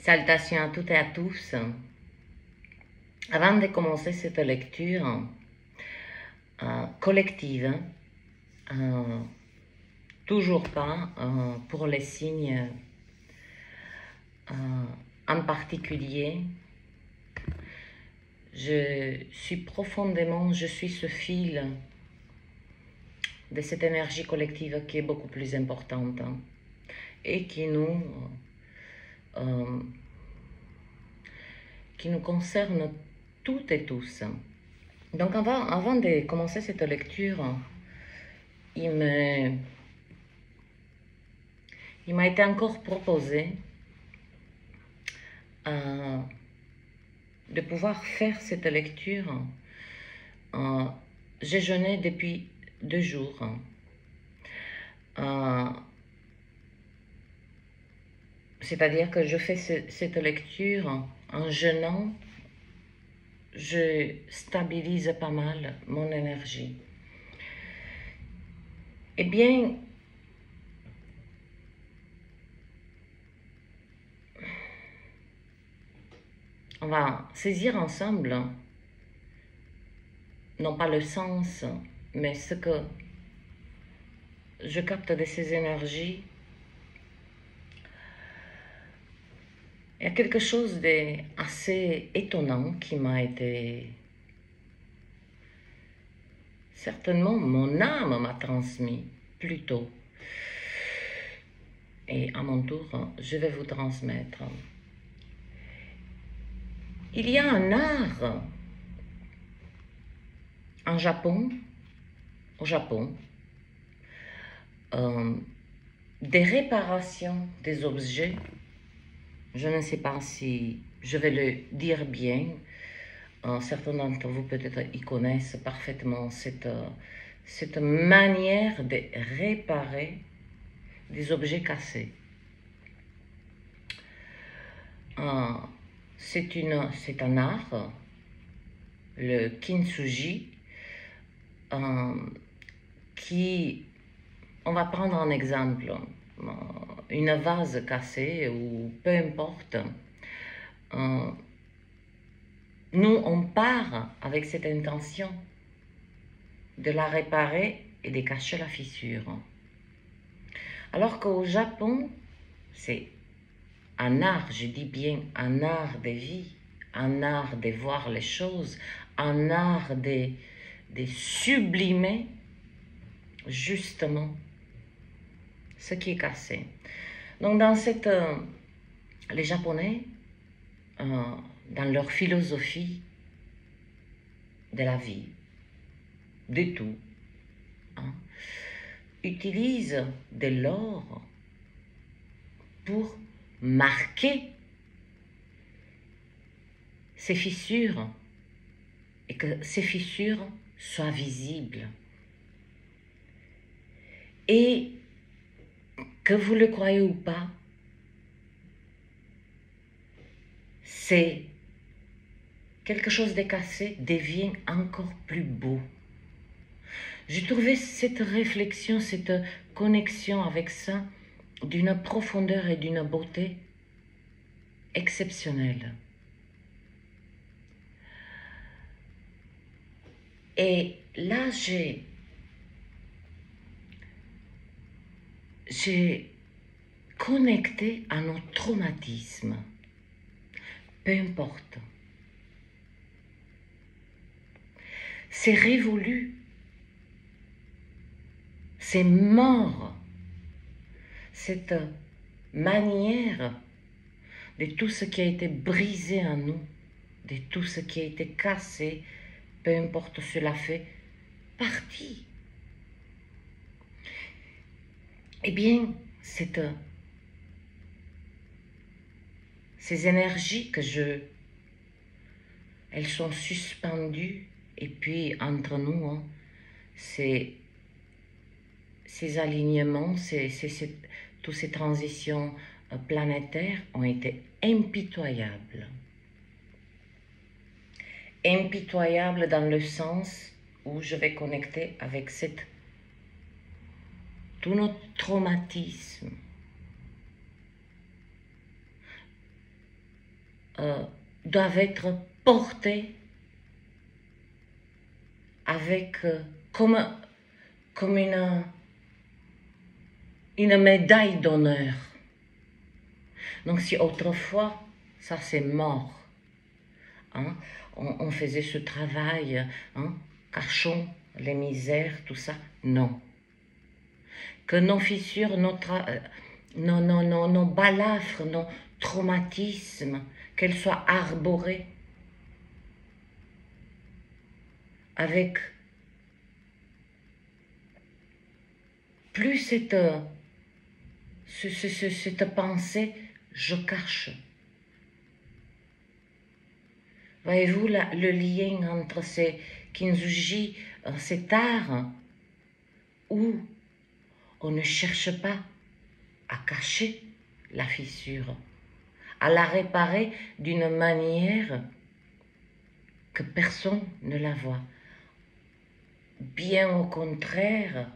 Salutations à toutes et à tous. Avant de commencer cette lecture collective, toujours pas pour les signes en particulier, je suis ce fil de cette énergie collective qui est beaucoup plus importante et qui nous concerne toutes et tous. Donc avant de commencer cette lecture, il m'a été encore proposé de pouvoir faire cette lecture. J'ai jeûné depuis 2 jours. C'est-à-dire que je fais cette lecture en jeûnant. Je stabilise pas mal mon énergie. Eh bien, on va saisir ensemble, non pas le sens, mais ce que je capte de ces énergies. Il y a quelque chose d'assez étonnant qui m'a été... Certainement, mon âme m'a transmis plutôt. Et à mon tour, je vais vous transmettre. Il y a un art au Japon, des réparations des objets. Je ne sais pas si je vais le dire bien. Certains d'entre vous peut-être y connaissent parfaitement cette manière de réparer des objets cassés. C'est un art, le kintsugi, qui, on va prendre un exemple, une vase cassée ou peu importe. Nous, on part avec cette intention de la réparer et de cacher la fissure. Alors qu'au Japon, c'est un art, je dis bien un art de vie, un art de voir les choses, un art de sublimer justement ce qui est cassé. Donc les Japonais, dans leur philosophie de la vie, de tout, utilisent de l'or pour marquer ces fissures et que ces fissures soient visibles. Et que vous le croyez ou pas, c'est quelque chose de cassé devient encore plus beau. J'ai trouvé cette réflexion, cette connexion avec ça d'une profondeur et d'une beauté exceptionnelle. Et là, j'ai connecté à nos traumatismes, peu importe. C'est révolu, c'est mort, cette manière de tout ce qui a été brisé en nous, de tout ce qui a été cassé, peu importe cela fait partie. Eh bien, ces énergies elles sont suspendues, et puis entre nous, ces alignements, toutes ces transitions planétaires ont été impitoyables. Impitoyables dans le sens où je vais connecter avec tout notre traumatisme. doivent être portés avec comme une médaille d'honneur. Donc si autrefois, ça c'est mort, hein, on faisait ce travail, hein, cachons les misères, tout ça, non. Que nos fissures, nos balafres, nos traumatismes, qu'elles soient arborées avec plus cette pensée, je cache. Voyez-vous le lien entre ces Kintsugi, cet art où on ne cherche pas à cacher la fissure, à la réparer d'une manière que personne ne la voit. Bien au contraire,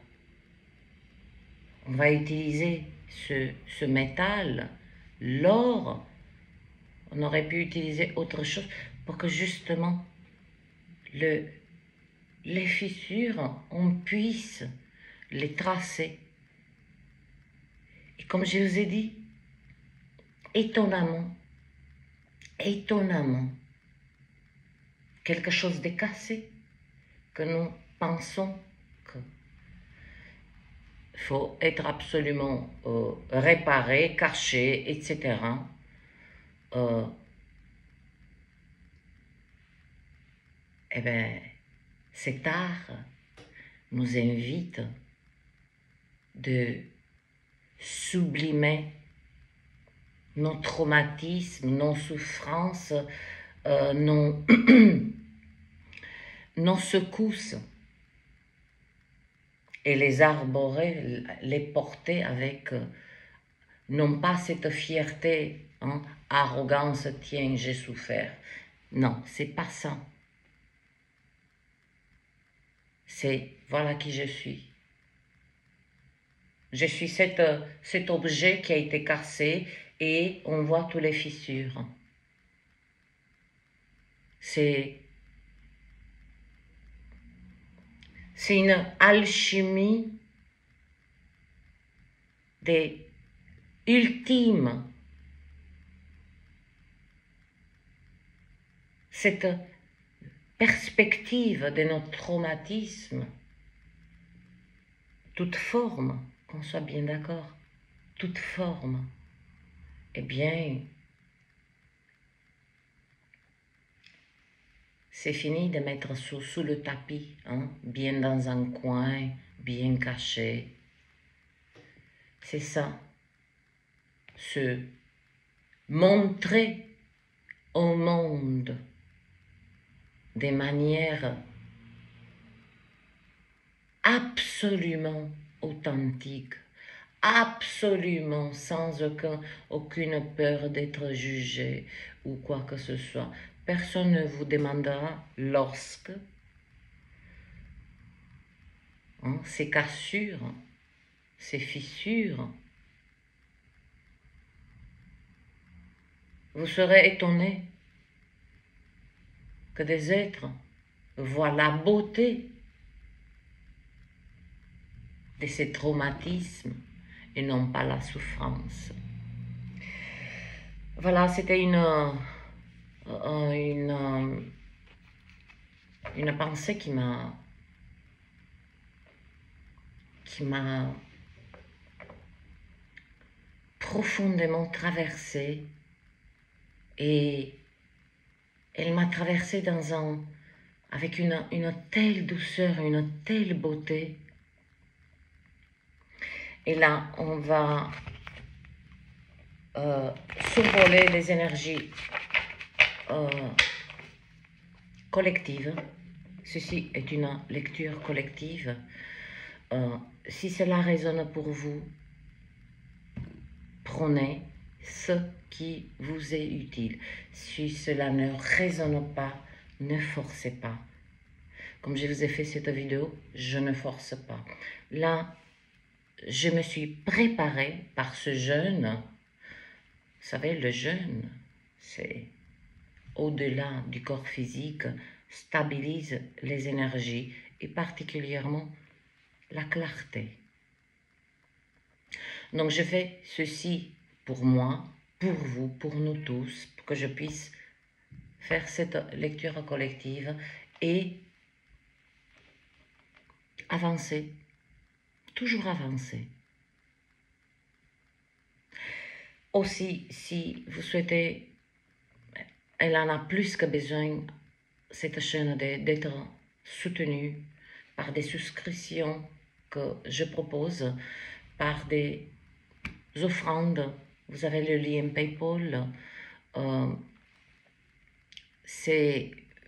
on va utiliser ce métal, l'or, on aurait pu utiliser autre chose pour que justement les fissures, on puisse les tracer. Et comme je vous ai dit, étonnamment, quelque chose de cassé que nous pensons qu'il faut être absolument réparé, caché, etc. Eh bien, cet art nous invite de sublimer nos traumatismes, nos souffrances, nos secousses, et les arborer, les porter avec, non pas cette fierté, hein, arrogance, tiens, j'ai souffert. Non, c'est pas ça. C'est, voilà qui je suis. Je suis cet objet qui a été cassé et on voit toutes les fissures. C'est une alchimie des ultimes. Cette perspective de notre traumatisme, toute forme, qu'on soit bien d'accord, toute forme, eh bien, c'est fini de mettre sous le tapis, hein, bien dans un coin, bien caché. C'est ça, se montrer au monde de manière absolument authentique, absolument sans aucune peur d'être jugé ou quoi que ce soit. Personne ne vous demandera lorsque ces cassures, ces fissures, vous serez étonné que des êtres voient la beauté de ces traumatismes et non pas la souffrance. Voilà, c'était une pensée qui m'a profondément traversée, et elle m'a traversée avec une telle douceur, une telle beauté. Et là, on va survoler les énergies collectives. Ceci est une lecture collective. Si cela résonne pour vous, prenez ce qui vous est utile. Si cela ne résonne pas, ne forcez pas. Comme je vous ai fait cette vidéo, je ne force pas. Là, je me suis préparée par ce jeûne. Vous savez, le jeûne, c'est au-delà du corps physique stabilise les énergies et particulièrement la clarté. Donc je fais ceci pour moi, pour vous, pour nous tous, pour que je puisse faire cette lecture collective et avancer, toujours avancer. Aussi, si vous souhaitez, elle en a plus que besoin, cette chaîne, d'être soutenue par des souscriptions que je propose, par des offrandes. Vous avez le lien PayPal.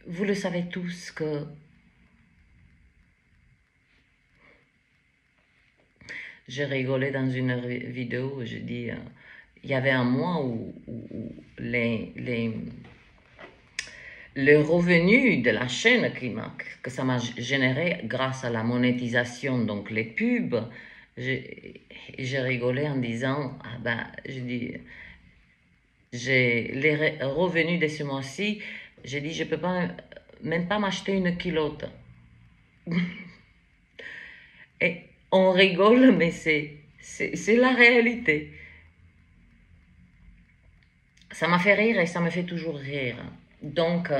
Vous le savez tous que j'ai rigolé dans une vidéo où je dis il y avait un mois où le revenu de la chaîne que ça m'a généré grâce à la monétisation, donc les pubs, j'ai rigolé en disant, ah ben, je dis, j'ai les revenus de ce mois-ci, j'ai dit, je peux pas, même pas m'acheter une culotte. Et on rigole, mais c'est la réalité. Ça m'a fait rire et ça me fait toujours rire. Donc,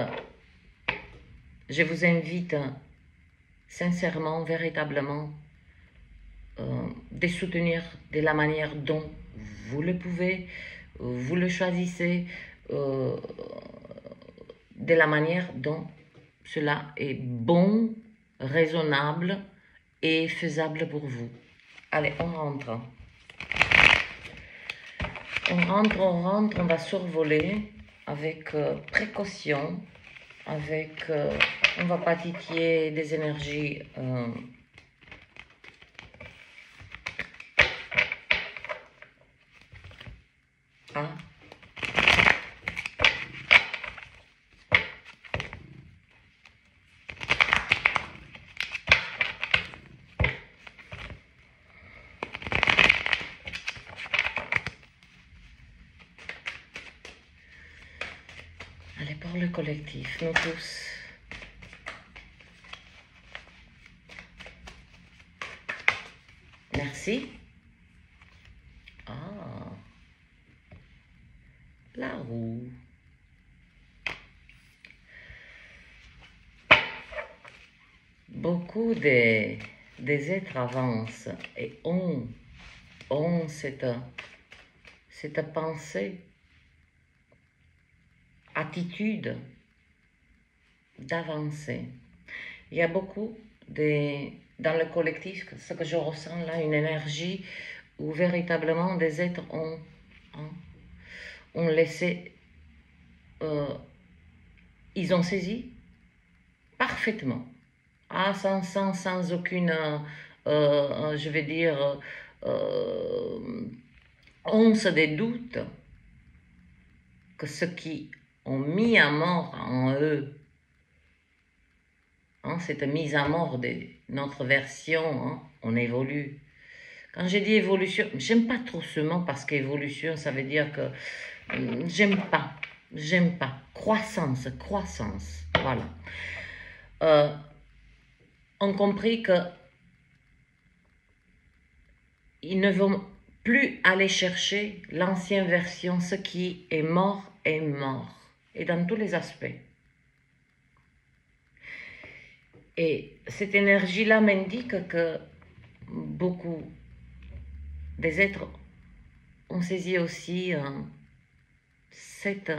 je vous invite sincèrement, véritablement, de soutenir de la manière dont vous le pouvez, vous le choisissez, de la manière dont cela est bon, raisonnable et faisable pour vous. Allez, on rentre. On rentre, on va survoler avec précaution, avec, on va pas titiller des énergies A. Allez, pour le collectif, nous tous. Merci. Ah, la roue. Beaucoup des êtres avancent et ont cette pensée, attitude d'avancer. Il y a beaucoup dans le collectif, ce que je ressens là, une énergie où véritablement des êtres ont laissé, ils ont saisi parfaitement, sans aucune, je vais dire, once de doute, que ceux qui ont mis à mort en eux, cette mise à mort de notre version, on évolue. Quand j'ai dit évolution, j'aime pas trop ce mot parce qu'évolution, ça veut dire que j'aime pas. Croissance, voilà. Ont compris que ils ne vont plus aller chercher l'ancienne version, ce qui est mort, et dans tous les aspects. Et cette énergie-là m'indique que beaucoup des êtres ont saisi aussi cette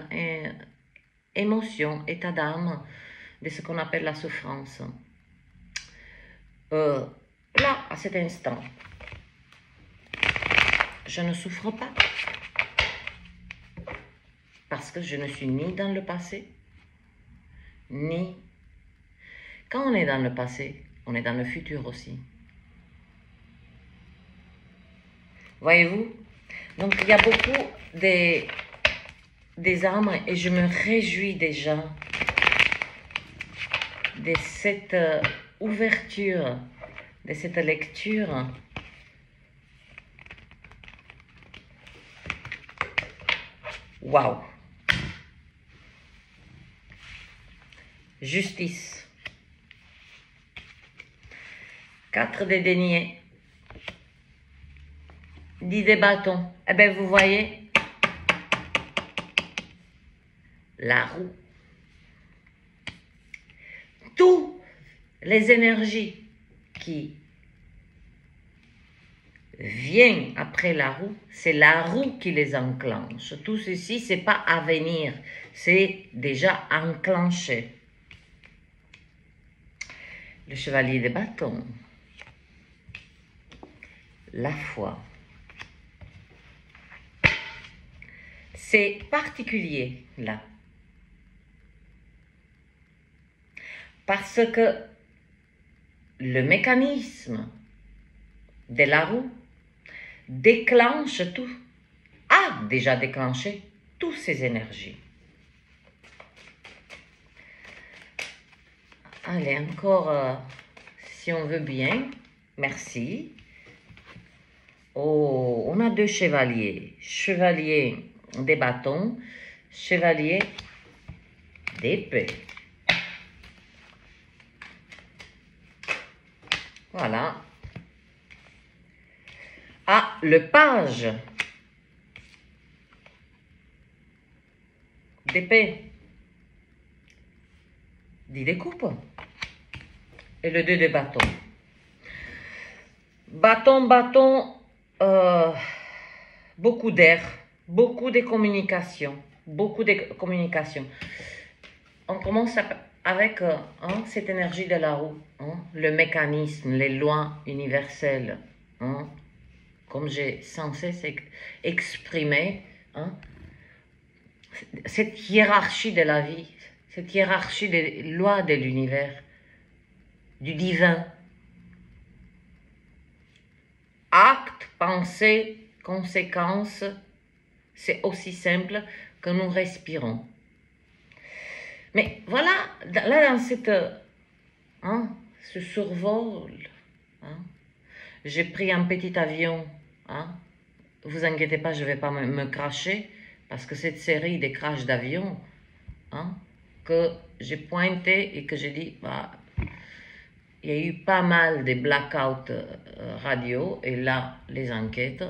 émotion, état d'âme de ce qu'on appelle la souffrance. Là, à cet instant, je ne souffre pas parce que je ne suis ni dans le passé, ni... Quand on est dans le passé, on est dans le futur aussi. Voyez-vous? Donc, il y a beaucoup des âmes et je me réjouis déjà de cette ouverture, de cette lecture. Waouh! justice. 4 de deniers. 10 de bâtons. Eh bien, vous voyez, la roue. Toutes les énergies qui viennent après la roue, c'est la roue qui les enclenche. Tout ceci, c'est pas à venir, c'est déjà enclenché. Le chevalier de bâton. La foi. C'est particulier, là. Parce que le mécanisme de la roue déclenche tout, a déjà déclenché toutes ces énergies. Allez, encore, si on veut bien, merci. Oh, on a 2 chevaliers. Chevalier des bâtons, chevalier d'épée. Voilà. Ah, le page d'épée. 10 de coupe. Et le 2 de bâton. Bâton, beaucoup d'air, beaucoup de communication, On commence avec cette énergie de la roue, le mécanisme, les lois universelles, comme j'ai sans cesse exprimé, cette hiérarchie de la vie, cette hiérarchie des lois de l'univers, du divin. Acte, pensée, conséquence, c'est aussi simple que nous respirons. Mais voilà, là dans cette, ce survol, j'ai pris un petit avion. Vous inquiétez pas, je ne vais pas me cracher, parce que cette série des crashs d'avion, que j'ai pointé et que j'ai dit, il y a eu pas mal de blackouts radio, et là, les enquêtes,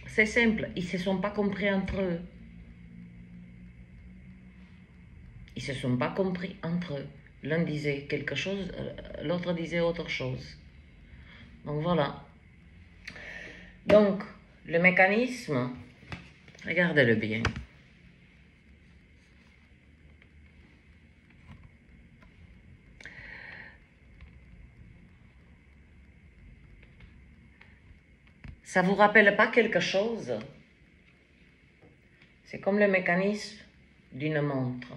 c'est simple, ils ne se sont pas compris entre eux. Ils ne se sont pas compris entre eux. L'un disait quelque chose, l'autre disait autre chose. Donc voilà. Donc, le mécanisme, regardez-le bien. Ça ne vous rappelle pas quelque chose? C'est comme le mécanisme d'une montre.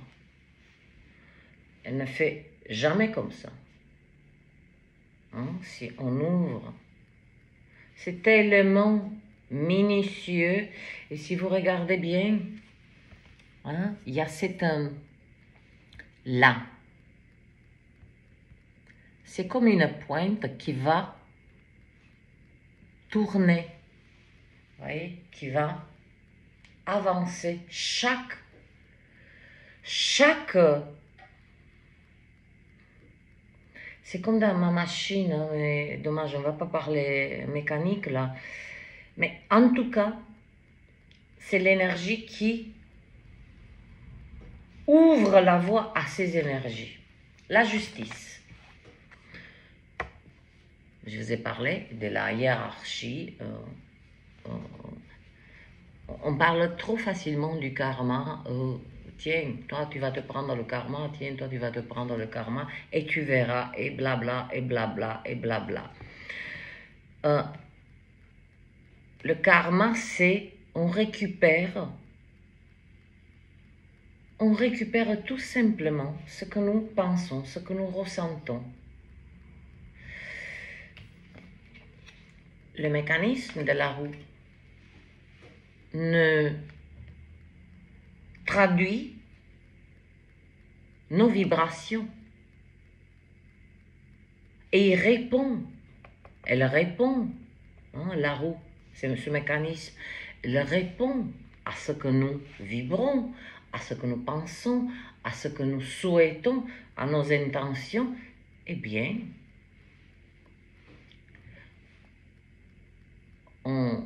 Elle ne fait jamais comme ça. Si on ouvre, c'est tellement minutieux. Et si vous regardez bien, il y a cet là. C'est comme une pointe qui va tourner, vous voyez, qui va avancer. Chaque c'est comme dans ma machine, mais dommage, on ne va pas parler mécanique là. Mais en tout cas, c'est l'énergie qui ouvre la voie à ces énergies. La justice. Je vous ai parlé de la hiérarchie. On parle trop facilement du karma. Tiens, toi tu vas te prendre le karma, tiens, toi tu vas te prendre le karma, et tu verras, et blabla, et blabla, et blabla. Le karma, c'est, on récupère tout simplement ce que nous pensons, ce que nous ressentons. Le mécanisme de la roue ne traduit nos vibrations. Et il répond. Elle répond. La roue, c'est ce mécanisme. Elle répond à ce que nous vibrons, à ce que nous pensons, à ce que nous souhaitons, à nos intentions, eh bien, on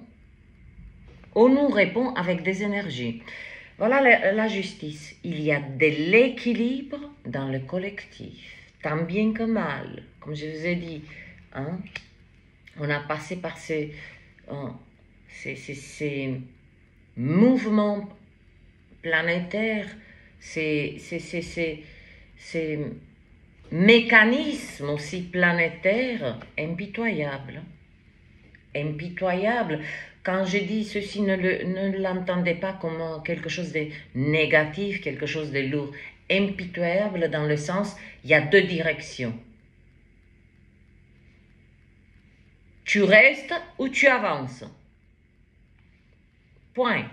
nous répond avec des énergies. Voilà la justice. Il y a de l'équilibre dans le collectif, tant bien que mal. Comme je vous ai dit, hein, on a passé par ces mouvements planétaires, ces mécanismes aussi planétaires impitoyables. Impitoyables. Quand je dis ceci, ne l'entendez pas comme quelque chose de négatif, quelque chose de lourd. Impitoyable dans le sens, il y a deux directions. Tu restes ou tu avances. Point.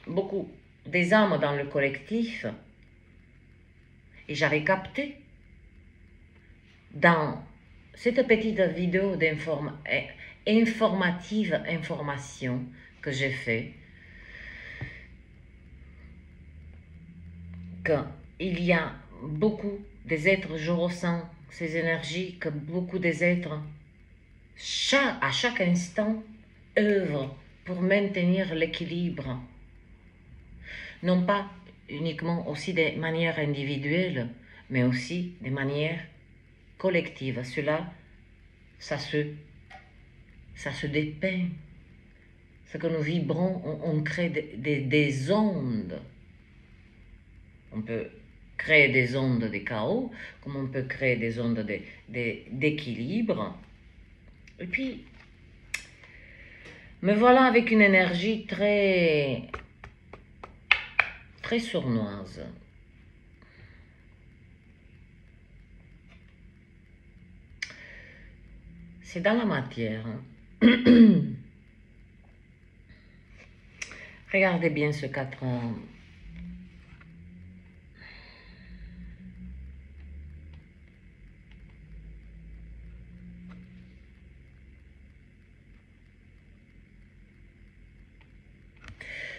Beaucoup des âmes dans le collectif, et j'avais capté dans cette petite vidéo information que j'ai fait, qu'il y a beaucoup des êtres, je ressens ces énergies, que beaucoup des êtres, à chaque instant, œuvrent pour maintenir l'équilibre. Non pas uniquement aussi de manière individuelle, mais aussi de manière collective. Cela, ça se dépeint. Ce que nous vibrons, on crée des ondes. On peut créer des ondes de chaos, comme on peut créer des ondes d'équilibre. Et puis, me voilà avec une énergie très sournoise. C'est dans la matière. Regardez bien ce 4 ans.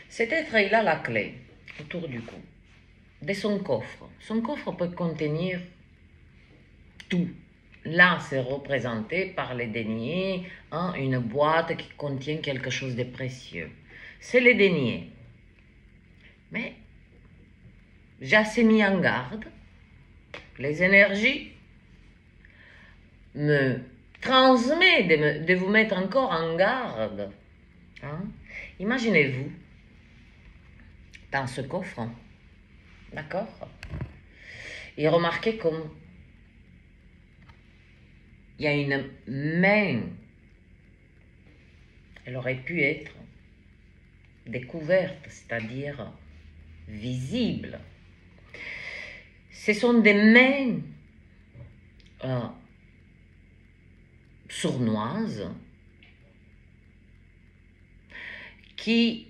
Cet être, il a la clé autour du cou de son coffre. Son coffre peut contenir tout. Là, c'est représenté par les deniers, hein, une boîte qui contient quelque chose de précieux. C'est les deniers. Mais j'ai assez mis en garde. Les énergies me transmettent de vous mettre encore en garde. Hein? Imaginez-vous dans ce coffre, d'accord? Et remarquez comme il y a une main. Elle aurait pu être découverte, c'est-à-dire visible. Ce sont des mains sournoises qui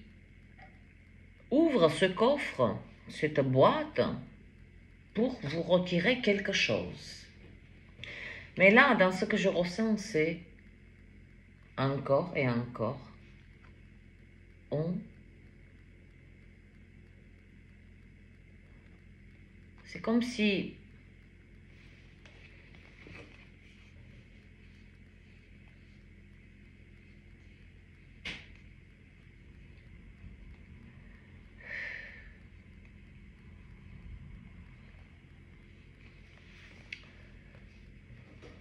ouvrent ce coffre, cette boîte, pour vous retirer quelque chose. Mais là, dans ce que je ressens, c'est encore et encore, c'est comme si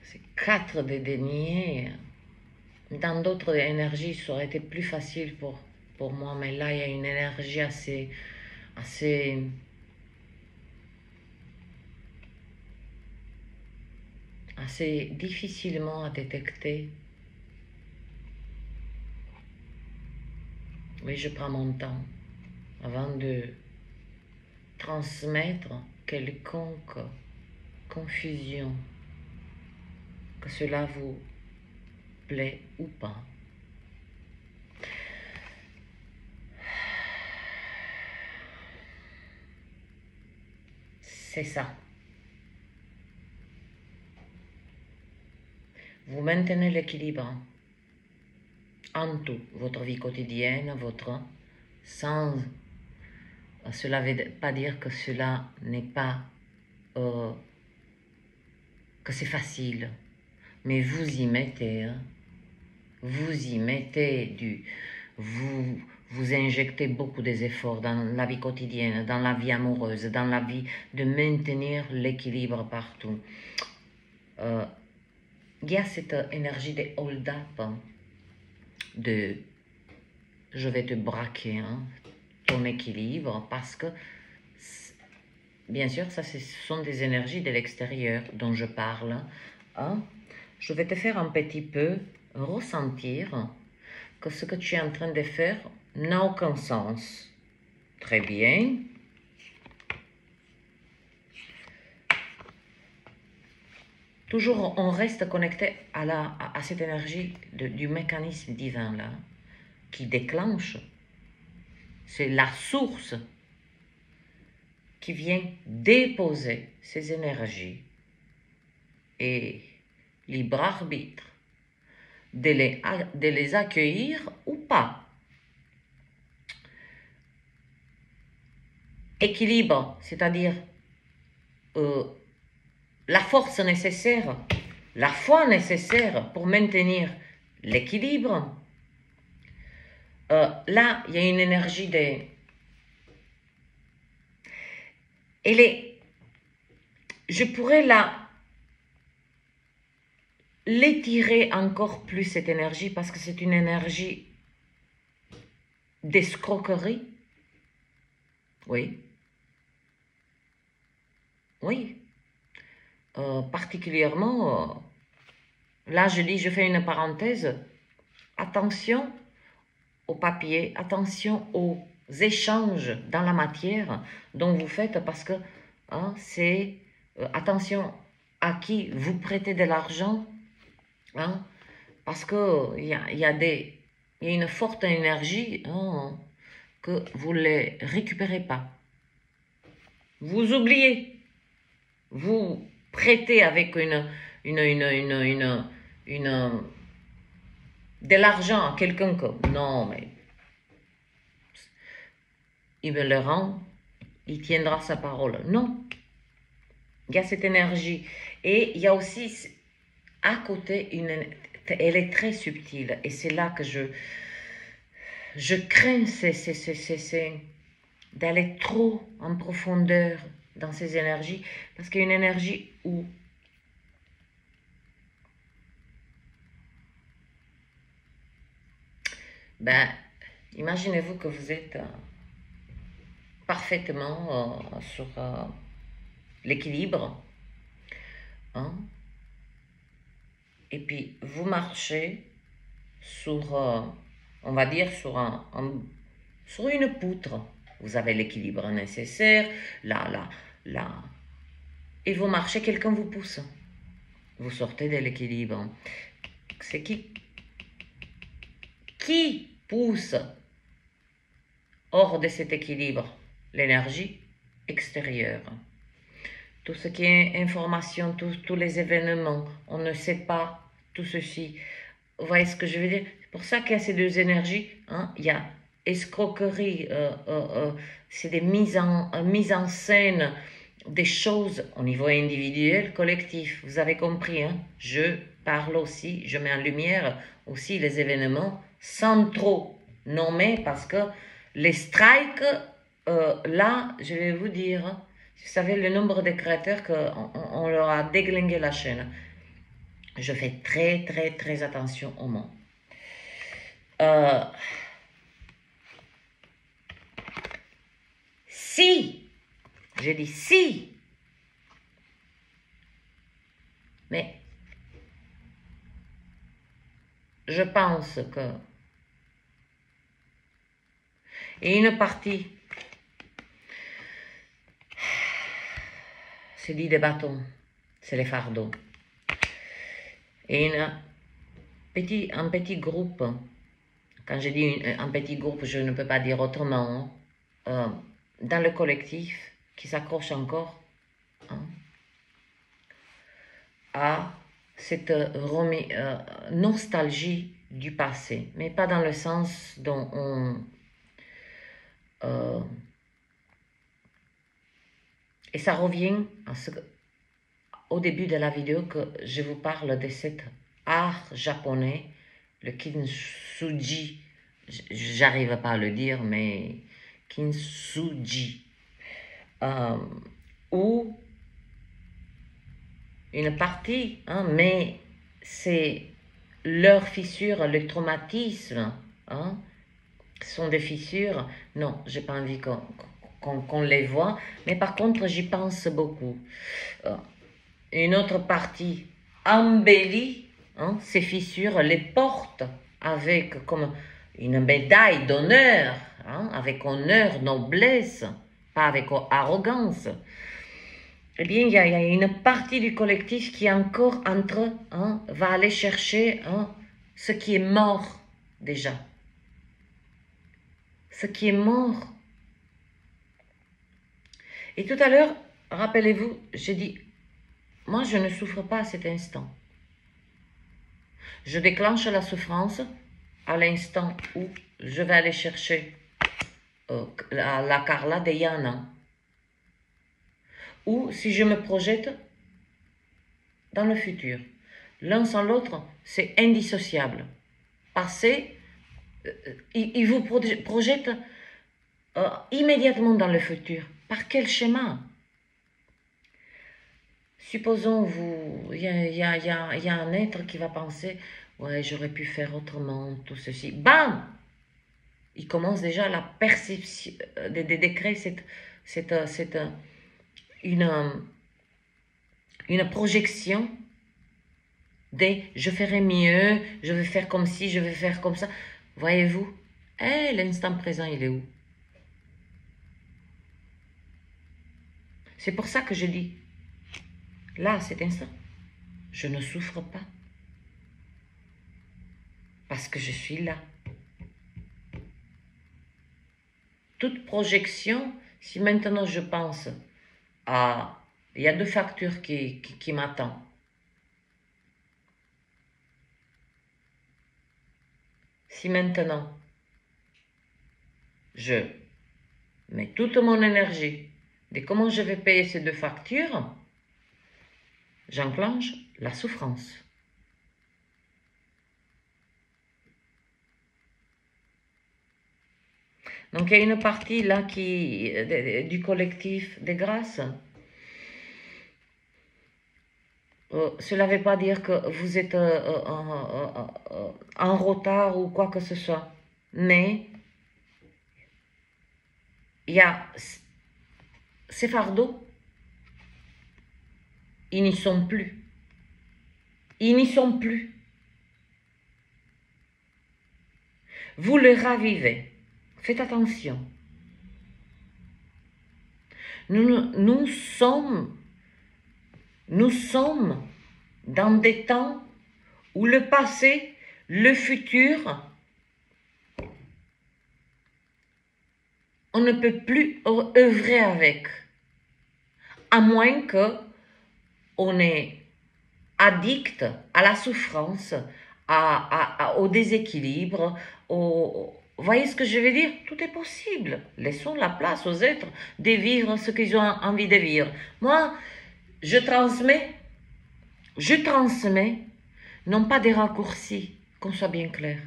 ces 4 de deniers. Dans d'autres énergies, ça aurait été plus facile pour moi, mais là, il y a une énergie assez difficilement à détecter. Oui, je prends mon temps avant de transmettre quelconque confusion, que cela vous plaît ou pas. C'est ça. Vous maintenez l'équilibre en tout, votre vie quotidienne, votre sans... Cela ne veut pas dire que cela n'est pas... que c'est facile. Mais vous y mettez, hein. Vous y mettez du... Vous injectez beaucoup des efforts dans la vie quotidienne, dans la vie amoureuse, dans la vie de maintenir l'équilibre partout. Il y a cette énergie de hold-up, de je vais te braquer, hein, ton équilibre, parce que, bien sûr, ça, ce sont des énergies de l'extérieur dont je parle. Hein. Je vais te faire un petit peu ressentir que ce que tu es en train de faire n'a aucun sens. Très bien. Toujours, on reste connecté à cette énergie du mécanisme divin là, qui déclenche. C'est la source qui vient déposer ces énergies et libre arbitre de les accueillir ou pas. Équilibre, c'est-à-dire la force nécessaire, la foi nécessaire pour maintenir l'équilibre. Là, il y a une énergie de... Je pourrais l'étirer encore plus, cette énergie, parce que c'est une énergie d'escroquerie. Oui. Oui. Particulièrement, là je fais une parenthèse, attention au papier, attention aux échanges dans la matière dont vous faites, parce que hein, c'est attention à qui vous prêtez de l'argent, hein, parce que il y a une forte énergie hein, que vous ne les récupérez pas. Vous oubliez, vous prêtez avec de l'argent à quelqu'un que non mais il me le rend, il tiendra sa parole. Non, il y a cette énergie et il y a aussi à côté elle est très subtile et c'est là que je crains d'aller trop en profondeur dans ces énergies, parce qu'il y a une énergie où imaginez-vous que vous êtes parfaitement sur l'équilibre, hein, et puis vous marchez sur, on va dire, sur une poutre. Vous avez l'équilibre nécessaire, là, et vous marchez, quelqu'un vous pousse. Vous sortez de l'équilibre. C'est qui pousse hors de cet équilibre? L'énergie extérieure. Tout ce qui est information, tous les événements, on ne sait pas tout ceci. Vous voyez ce que je veux dire? C'est pour ça qu'il y a ces deux énergies. Hein? Il y a escroquerie, c'est des mises en scène des choses au niveau individuel, collectif. Vous avez compris, hein? Je parle aussi, je mets en lumière aussi les événements sans trop nommer, parce que les strikes, là, je vais vous dire, hein, vous savez le nombre de créateurs qu'on leur a déglingué la chaîne. Je fais très, très, très attention au mot. Si, j'ai dit si, mais je pense que, et une partie, c'est dit des bâtons, c'est les fardeaux, et un petit groupe, quand je dis un petit groupe, je ne peux pas dire autrement, hein, dans le collectif, qui s'accroche encore hein, à cette nostalgie du passé, mais pas dans le sens dont Et ça revient au début de la vidéo que je vous parle de cet art japonais, le kintsugi. J'arrive pas à le dire, mais kintsugi. Où une partie, hein, mais c'est leurs fissures, le traumatisme, hein, sont des fissures. Non, j'ai pas envie qu'on les voit, mais par contre, j'y pense beaucoup. Une autre partie embellit, hein, ces fissures, les porte avec comme une médaille d'honneur, hein, avec honneur, noblesse, pas avec arrogance. Eh bien, il y a une partie du collectif qui encore entre, hein, va aller chercher, hein, ce qui est mort déjà. Ce qui est mort. Et tout à l'heure, rappelez-vous, j'ai dit, moi je ne souffre pas à cet instant. Je déclenche la souffrance à l'instant où je vais aller chercher la Carla de Yana. Ou si je me projette dans le futur. L'un sans l'autre, c'est indissociable. Passé, il vous projette immédiatement dans le futur. Par quel schéma? Supposons, il y a un être qui va penser, ouais, j'aurais pu faire autrement, tout ceci. Bam! Il commence déjà la perception, de créer une projection des je ferai mieux, je vais faire comme ci, je vais faire comme ça. Voyez-vous, l'instant présent, il est où? C'est pour ça que je dis, là, à cet instant, je ne souffre pas. Parce que je suis là. Toute projection, si maintenant je pense à... Il y a deux factures qui m'attendent. Si maintenant, je mets toute mon énergie de comment je vais payer ces deux factures, j'enclenche la souffrance. Donc il y a une partie là du collectif des grâces. Cela ne veut pas dire que vous êtes en retard ou quoi que ce soit. Mais il y a ces fardeaux, ils n'y sont plus. Ils n'y sont plus. Vous les ravivez. Faites attention. Nous sommes dans des temps où le passé, le futur, on ne peut plus œuvrer avec. À moins que on est addict à la souffrance, au déséquilibre, vous voyez ce que je veux dire? Tout est possible. Laissons la place aux êtres de vivre ce qu'ils ont envie de vivre. Moi, je transmets, non pas des raccourcis, qu'on soit bien clair,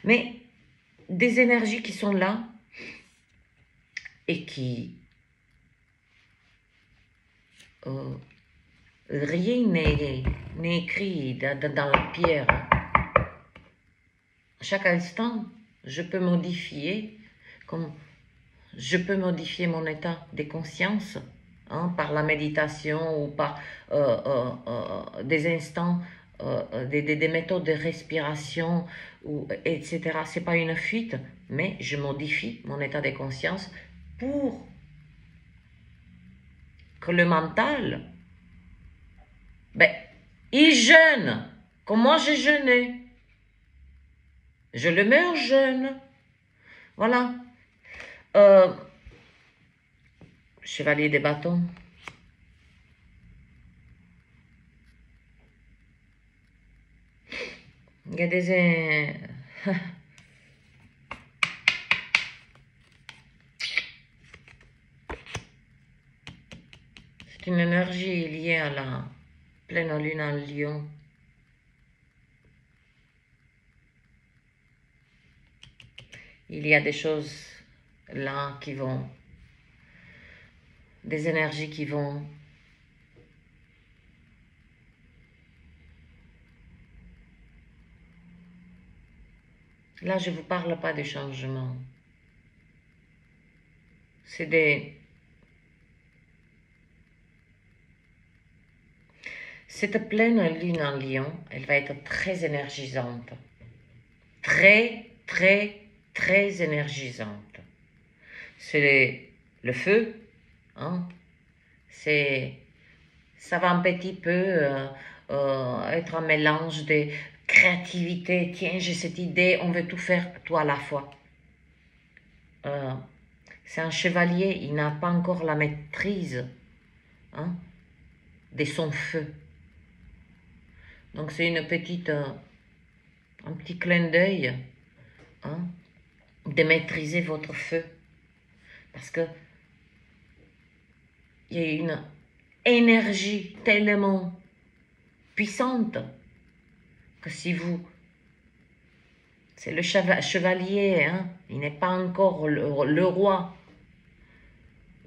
mais des énergies qui sont là et qui... rien n'est écrit dans la pierre. Chaque instant, je peux modifier, comme je peux modifier mon état de conscience, hein, par la méditation ou par des instants, des méthodes de respiration, etc. Ce n'est pas une fuite, mais je modifie mon état de conscience pour que le mental, il jeûne, comme moi j'ai jeûné. Je le mets en jeûne. Voilà. Chevalier des bâtons. Il y a des... C'est une énergie liée à la pleine lune en Lion. Il y a des choses là qui vont, des énergies qui vont là, je ne vous parle pas de changement. C'est des... Cette pleine lune en Lion, elle va être très énergisante. Très, très, très énergisante. C'est le feu, hein? Ça va un petit peu être un mélange de créativité. Tiens, j'ai cette idée, on veut tout faire tout à la fois. C'est un chevalier, il n'a pas encore la maîtrise, hein, de son feu. Donc c'est un petit clin d'œil, hein, de maîtriser votre feu. Parce que il y a une énergie tellement puissante que si vous... C'est le chevalier, hein, il n'est pas encore le roi.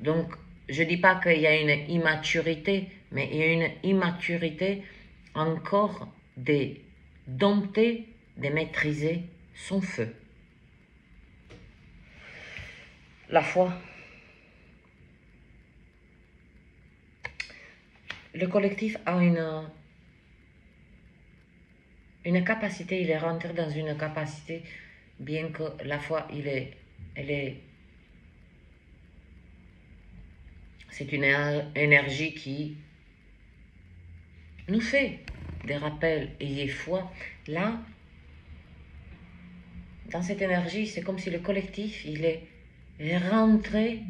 Donc, je ne dis pas qu'il y a une immaturité, mais il y a une immaturité encore de dompter, de maîtriser son feu. La foi. Le collectif a une capacité, il est rentré dans une capacité, bien que la foi, c'est une énergie qui nous fait des rappels, ayez foi. Là, dans cette énergie, c'est comme si le collectif, il est rentré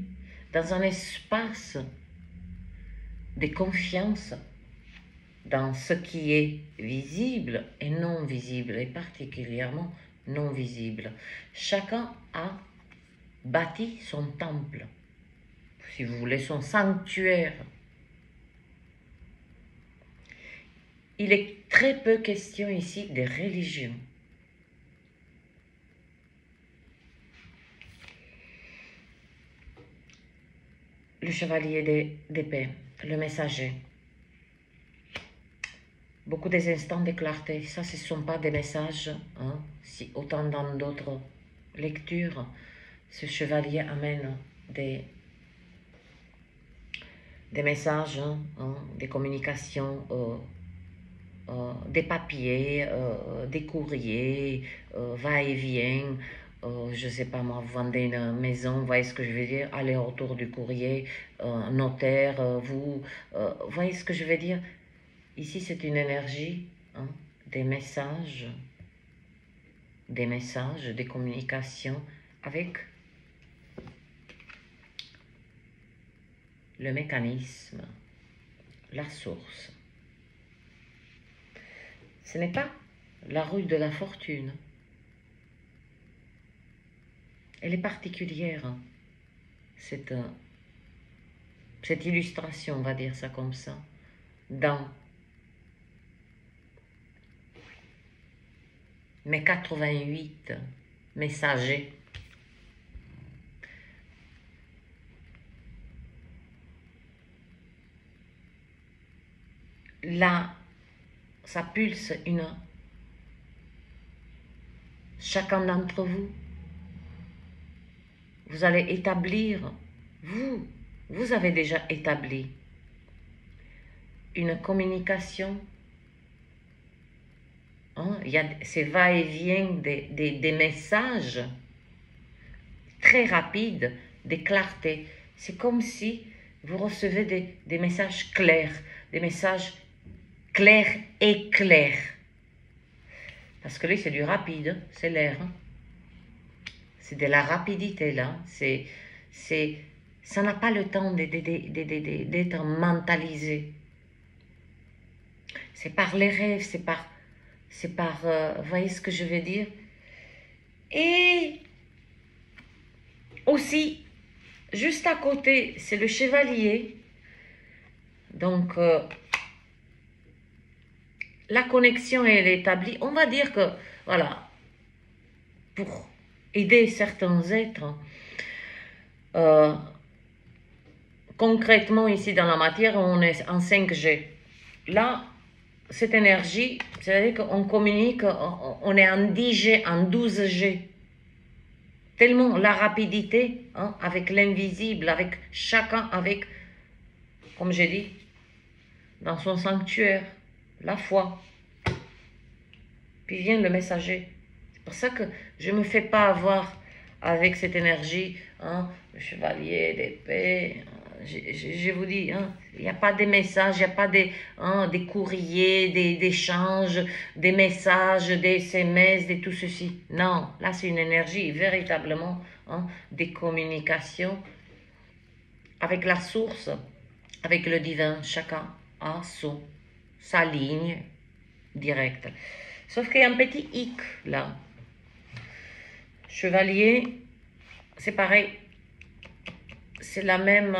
dans un espace de confiance dans ce qui est visible et non visible, et particulièrement non visible. Chacun a bâti son temple, si vous voulez, son sanctuaire. Il est très peu question ici de religion. Le chevalier d'épée, le messager. Beaucoup des instants de clarté, ça ce ne sont pas des messages, hein, si autant dans d'autres lectures, ce chevalier amène des messages, hein, des communications, des papiers, des courriers, va-et-vient, je ne sais pas moi, vous vendez une maison, vous voyez ce que je veux dire, aller autour du courrier, notaire, vous voyez ce que je veux dire. Ici, c'est une énergie, hein, des messages, des communications avec le mécanisme, la source. Ce n'est pas la rue de la fortune. Elle est particulière, hein, cette illustration, on va dire ça comme ça, dans mes 88 messagers. Là, ça pulse chacun d'entre vous. Vous allez établir, vous avez déjà établi une communication. Hein, il y a ces va-et-vient des messages très rapides, des clartés. C'est comme si vous recevez des messages clairs, des messages clairs et clairs. Parce que là, c'est du rapide, c'est l'air. Hein. C'est de la rapidité là. Ça n'a pas le temps d'être mentalisé. C'est par les rêves, c'est par vous voyez ce que je veux dire? Et aussi, juste à côté, c'est le chevalier Donc, la connexion elle est établie. On va dire que, voilà, pour aider certains êtres, concrètement ici dans la matière, on est en 5G. Là, cette énergie, c'est-à-dire qu'on communique, on est en 10G, en 12G. Tellement la rapidité, hein, avec l'invisible, avec chacun, avec, comme j'ai dit, dans son sanctuaire, la foi. Puis vient le messager. C'est pour ça que je ne me fais pas avoir avec cette énergie, hein, le chevalier d'épée. Je vous dis, hein, il n'y a pas de messages, il n'y a pas des courriers, des échanges, des messages, des SMS, de tout ceci. Non, là c'est une énergie véritablement, hein, des communications avec la source, avec le divin. Chacun a sa ligne directe. Sauf qu'il y a un petit hic là. Chevalier, c'est pareil. C'est la même,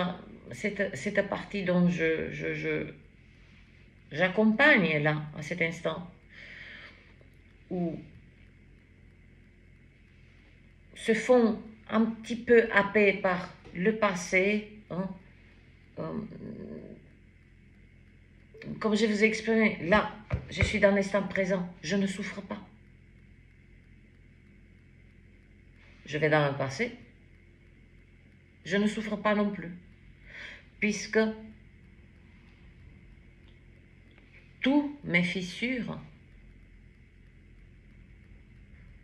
cette partie dont j'accompagne là, à cet instant, où se font un petit peu happer par le passé, hein, comme je vous ai exprimé, là, je suis dans l'instant présent, je ne souffre pas. Je vais dans le passé, je ne souffre pas non plus, puisque tous mes fissures,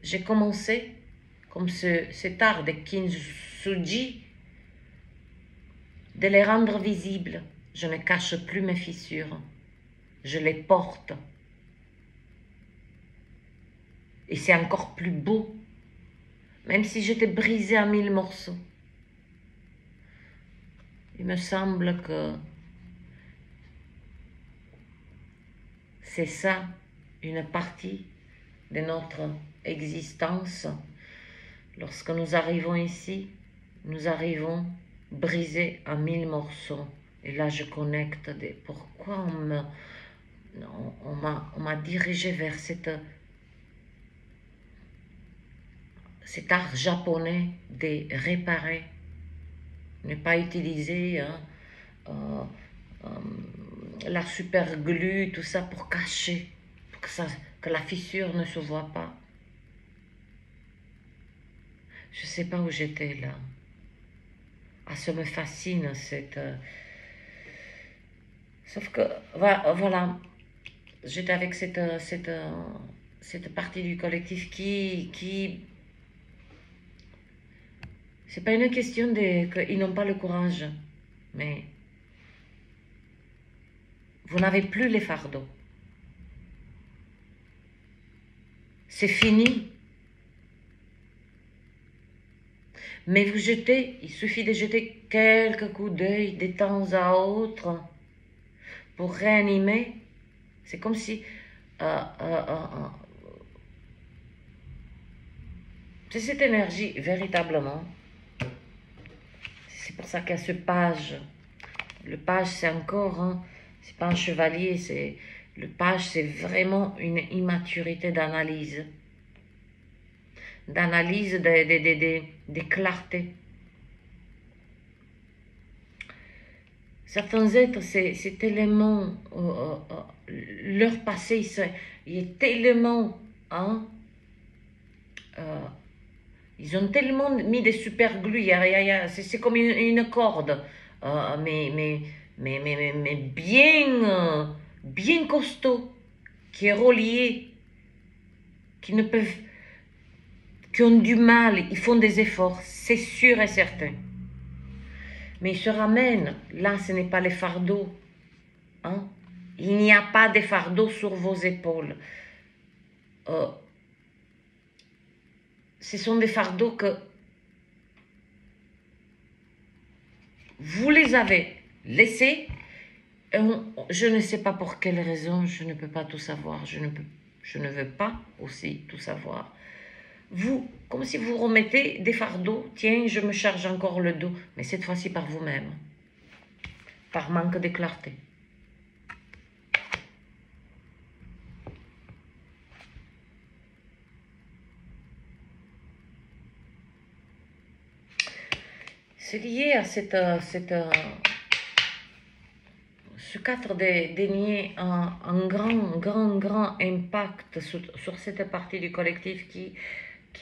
j'ai commencé, comme cet art de Kintsugi, de les rendre visibles. Je ne cache plus mes fissures, je les porte. Et c'est encore plus beau, même si j'étais brisée en 1000 morceaux. Il me semble que c'est ça, une partie de notre existence. Lorsque nous arrivons ici, nous arrivons brisés en 1000 morceaux. Et là, je connecte pourquoi on m'a dirigé vers cet art japonais de réparer, ne pas utiliser la super glue, tout ça pour cacher, pour que la fissure ne se voit pas. Je ne sais pas où j'étais là. Ah, ça me fascine cette... Sauf que, voilà, j'étais avec cette partie du collectif qui c'est pas une question qu'ils n'ont pas le courage, mais vous n'avez plus les fardeaux. C'est fini. Mais vous jetez, il suffit de jeter quelques coups d'œil de temps à autre pour réanimer. C'est comme si c'est cette énergie véritablement. C'est pour ça qu'il y a ce page. Le page, c'est encore, hein, c'est pas un chevalier, le page, c'est vraiment une immaturité d'analyse. D'analyse des clartés. Certains êtres, c'est tellement, leur passé, il est tellement, hein, ils ont tellement mis des super glues, c'est comme une corde, mais bien costaud, qui est relié, qui ont du mal, ils font des efforts, c'est sûr et certain. Mais ils se ramènent, là ce n'est pas les fardeaux, hein? Il n'y a pas de fardeau sur vos épaules. Ce sont des fardeaux que vous les avez laissés. Je ne sais pas pour quelle raison, je ne peux pas tout savoir. Je ne veux pas aussi tout savoir. Vous, comme si vous remettez des fardeaux. Tiens, je me charge encore le dos. Mais cette fois-ci par vous-même. Par manque de clarté. c'est lié à ce 4 des deniers a un grand impact sur cette partie du collectif qui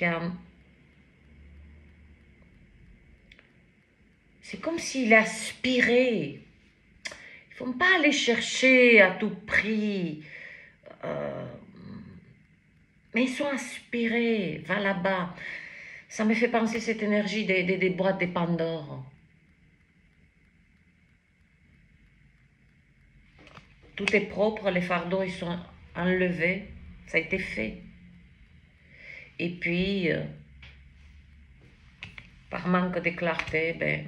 a... C'est comme s'il aspirait. Il ne faut pas aller chercher à tout prix. Mais ils sont aspirés. Va là-bas. Ça me fait penser cette énergie des boîtes de Pandore. Tout est propre, les fardeaux, ils sont enlevés. Ça a été fait. Et puis, par manque de clarté, ben,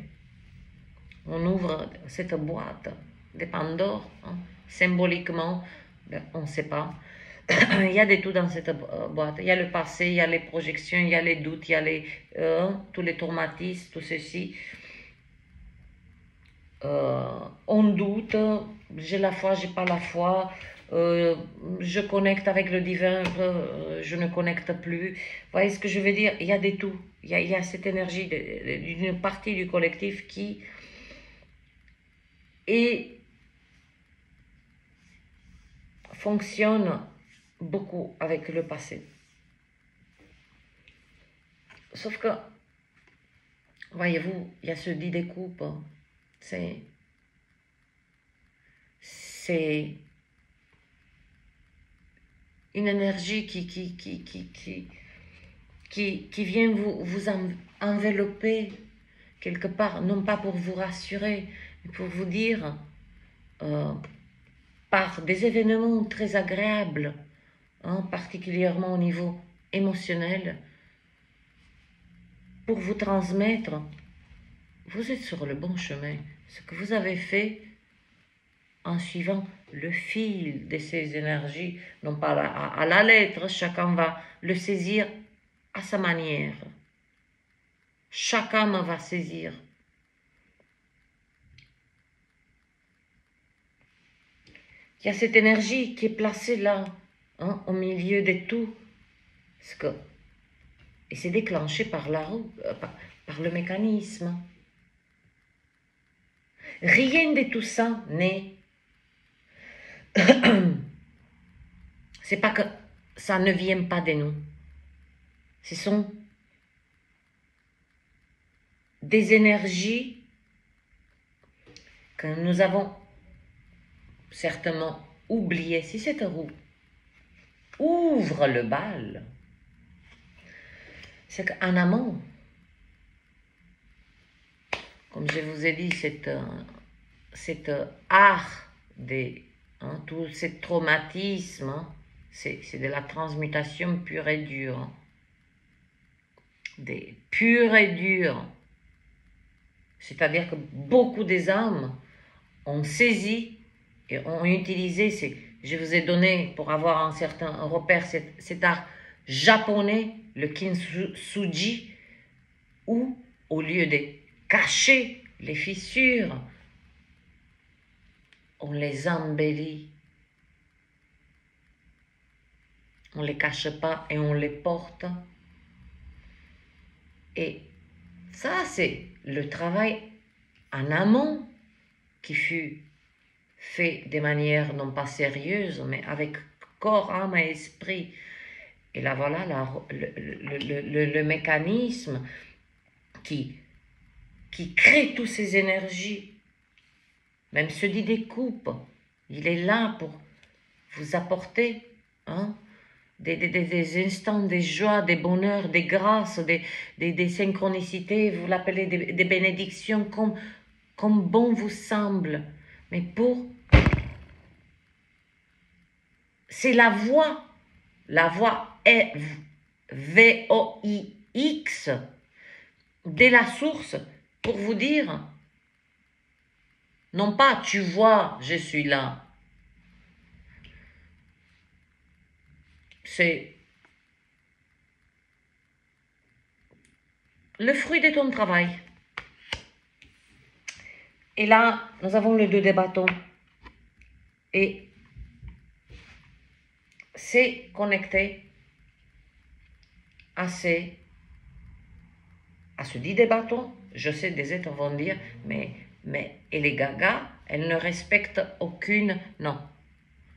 on ouvre cette boîte de Pandore. Hein. Symboliquement, ben, on ne sait pas. Il y a de tout dans cette boîte. Il y a le passé, il y a les projections, il y a les doutes, il y a tous les traumatismes, tout ceci. On doute, j'ai la foi, j'ai pas la foi, je connecte avec le divin, je ne connecte plus. Vous voyez ce que je veux dire? Il y a de tout. Il y a cette énergie d'une partie du collectif qui fonctionne beaucoup avec le passé. Sauf que, voyez-vous, il y a ce dit des coupes. C'est une énergie qui vient vous envelopper quelque part, non pas pour vous rassurer, mais pour vous dire, par des événements très agréables, hein, particulièrement au niveau émotionnel, pour vous transmettre, vous êtes sur le bon chemin. Ce que vous avez fait en suivant le fil de ces énergies, non pas à la lettre, chacun va le saisir à sa manière. Chacun va saisir. Il y a cette énergie qui est placée là, hein, au milieu de tout. Et c'est déclenché par la roue, par le mécanisme. Rien de tout ça n'est... C'est pas que ça ne vient pas de nous. Ce sont des énergies que nous avons certainement oubliées. Si cette roue ouvre le bal, c'est qu'en amont, comme je vous ai dit, cet art tout ce traumatisme, hein, c'est de la transmutation pure et dure. Hein. Des pure et dure. C'est-à-dire que beaucoup des âmes ont saisi et ont utilisé, je vous ai donné pour avoir un certain repère, cet art japonais, le kintsugi, où au lieu de cacher les fissures, on les embellit. On ne les cache pas et on les porte. Et ça, c'est le travail en amont qui fut fait de manière non pas sérieuse, mais avec corps, âme et esprit. Et là, voilà le mécanisme qui crée toutes ces énergies. Même ce dit des coupes, il est là pour vous apporter hein, des instants de joie, des bonheurs, des grâces, des synchronicités, vous l'appelez des bénédictions comme bon vous semble. Mais c'est la voix est V-O-I-X de la source pour vous dire, non pas tu vois, je suis là. C'est le fruit de ton travail. Et là, nous avons le 2 de bâtons. Et c'est connecté à ce 10 de bâtons Je sais, des êtres vont dire, mais et les gagas, elles ne respectent aucune... Non,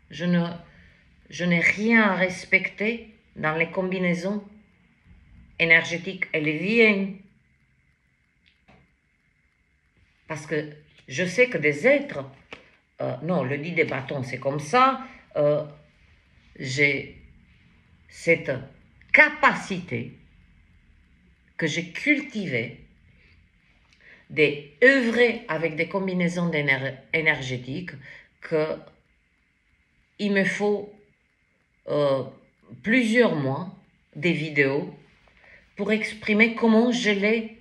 je n'ai rien à respecter dans les combinaisons énergétiques. Elles viennent. Parce que je sais que des êtres... non, le dit des bâtons, c'est comme ça. J'ai cette capacité que j'ai cultivée d'œuvrer avec des combinaisons énergétiques que il me faut plusieurs mois, des vidéos, pour exprimer comment je l'ai.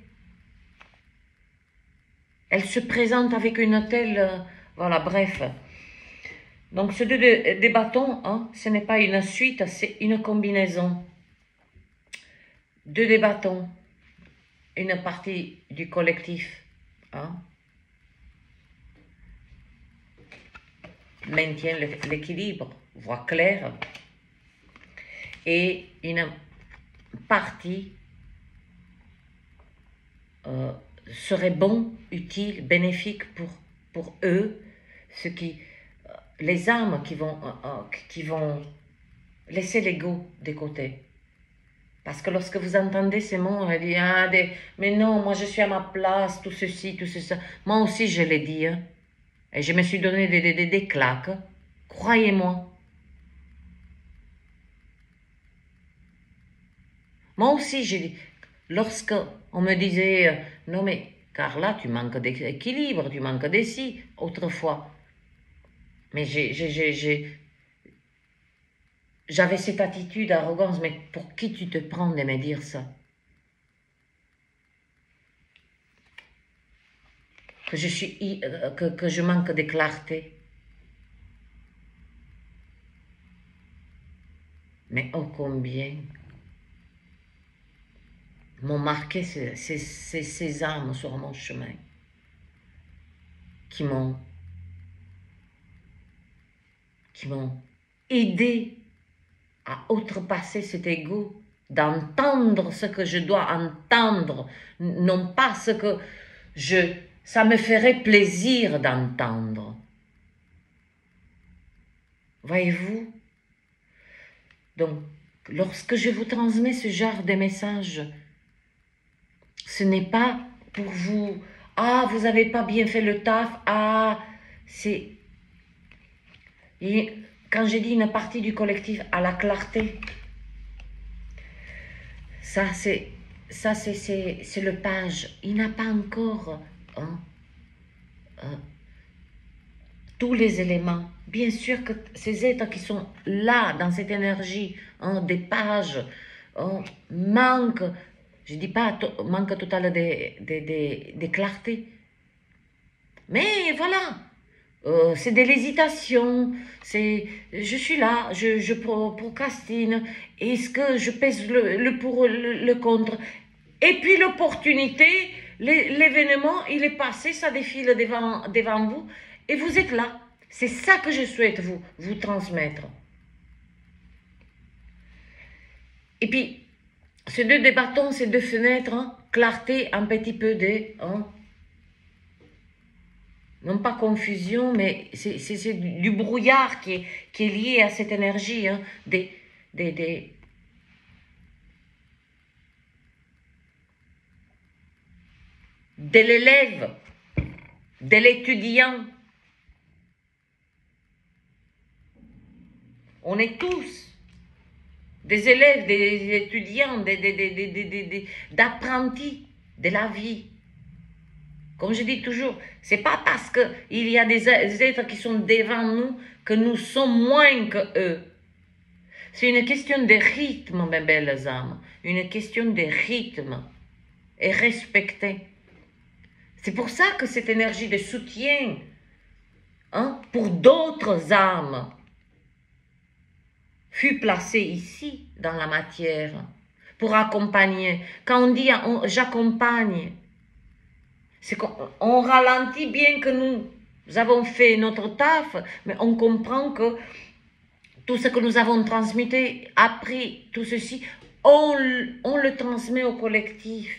Elle se présente avec une telle... voilà, bref. Donc, ce des bâtons, hein, ce n'est pas une suite, c'est une combinaison. Deux des bâtons, une partie du collectif, hein, maintient l'équilibre, voit clair, et une partie serait bon, utile, bénéfique pour eux, les âmes qui vont laisser l'ego de côté. Parce que lorsque vous entendez ces mots, elle dit, mais non, moi je suis à ma place, tout ceci, tout ceci. Moi aussi je l'ai dit, hein, et je me suis donné des claques, croyez-moi. Moi aussi j'ai dit, lorsque on me disait, non mais Carla, tu manques d'équilibre, tu manques d'ici, autrefois. Mais j'avais cette attitude, arrogance, mais pour qui tu te prends de me dire ça? Que je manque de clarté. Mais oh combien m'ont marqué ces âmes sur mon chemin, qui m'ont aidé à outrepasser cet ego, d'entendre ce que je dois entendre, non pas ce que ça me ferait plaisir d'entendre. Voyez-vous? Donc, lorsque je vous transmets ce genre de message, ce n'est pas pour vous, vous n'avez pas bien fait le taf, c'est... Et quand j'ai dit une partie du collectif à la clarté, ça c'est le page. Il n'a pas encore tous les éléments. Bien sûr que ces êtres qui sont là, dans cette énergie, des pages, manquent, je ne dis pas manque total de clarté. Mais voilà, c'est de l'hésitation, je suis là, je procrastine, est-ce que je pèse le pour, le contre? Et puis l'opportunité, l'événement, il est passé, ça défile devant vous, et vous êtes là. C'est ça que je souhaite vous transmettre. Et puis, ces deux bâtons, ces deux fenêtres, clarté, un petit peu de... non pas confusion, mais c'est du brouillard qui est lié à cette énergie, de l'élève, de l'étudiant. On est tous des élèves, des étudiants, d'apprentis de la vie. Comme je dis toujours, c'est pas parce qu'il y a des êtres qui sont devant nous que nous sommes moins que eux. C'est une question de rythme, mes belles âmes. Une question de rythme. Et respecter. C'est pour ça que cette énergie de soutien, pour d'autres âmes, fut placée ici, dans la matière, pour accompagner. Quand on dit j'accompagne, c'est qu'on ralentit bien que nous avons fait notre taf, mais on comprend que tout ce que nous avons transmis, appris, tout ceci, on le transmet au collectif.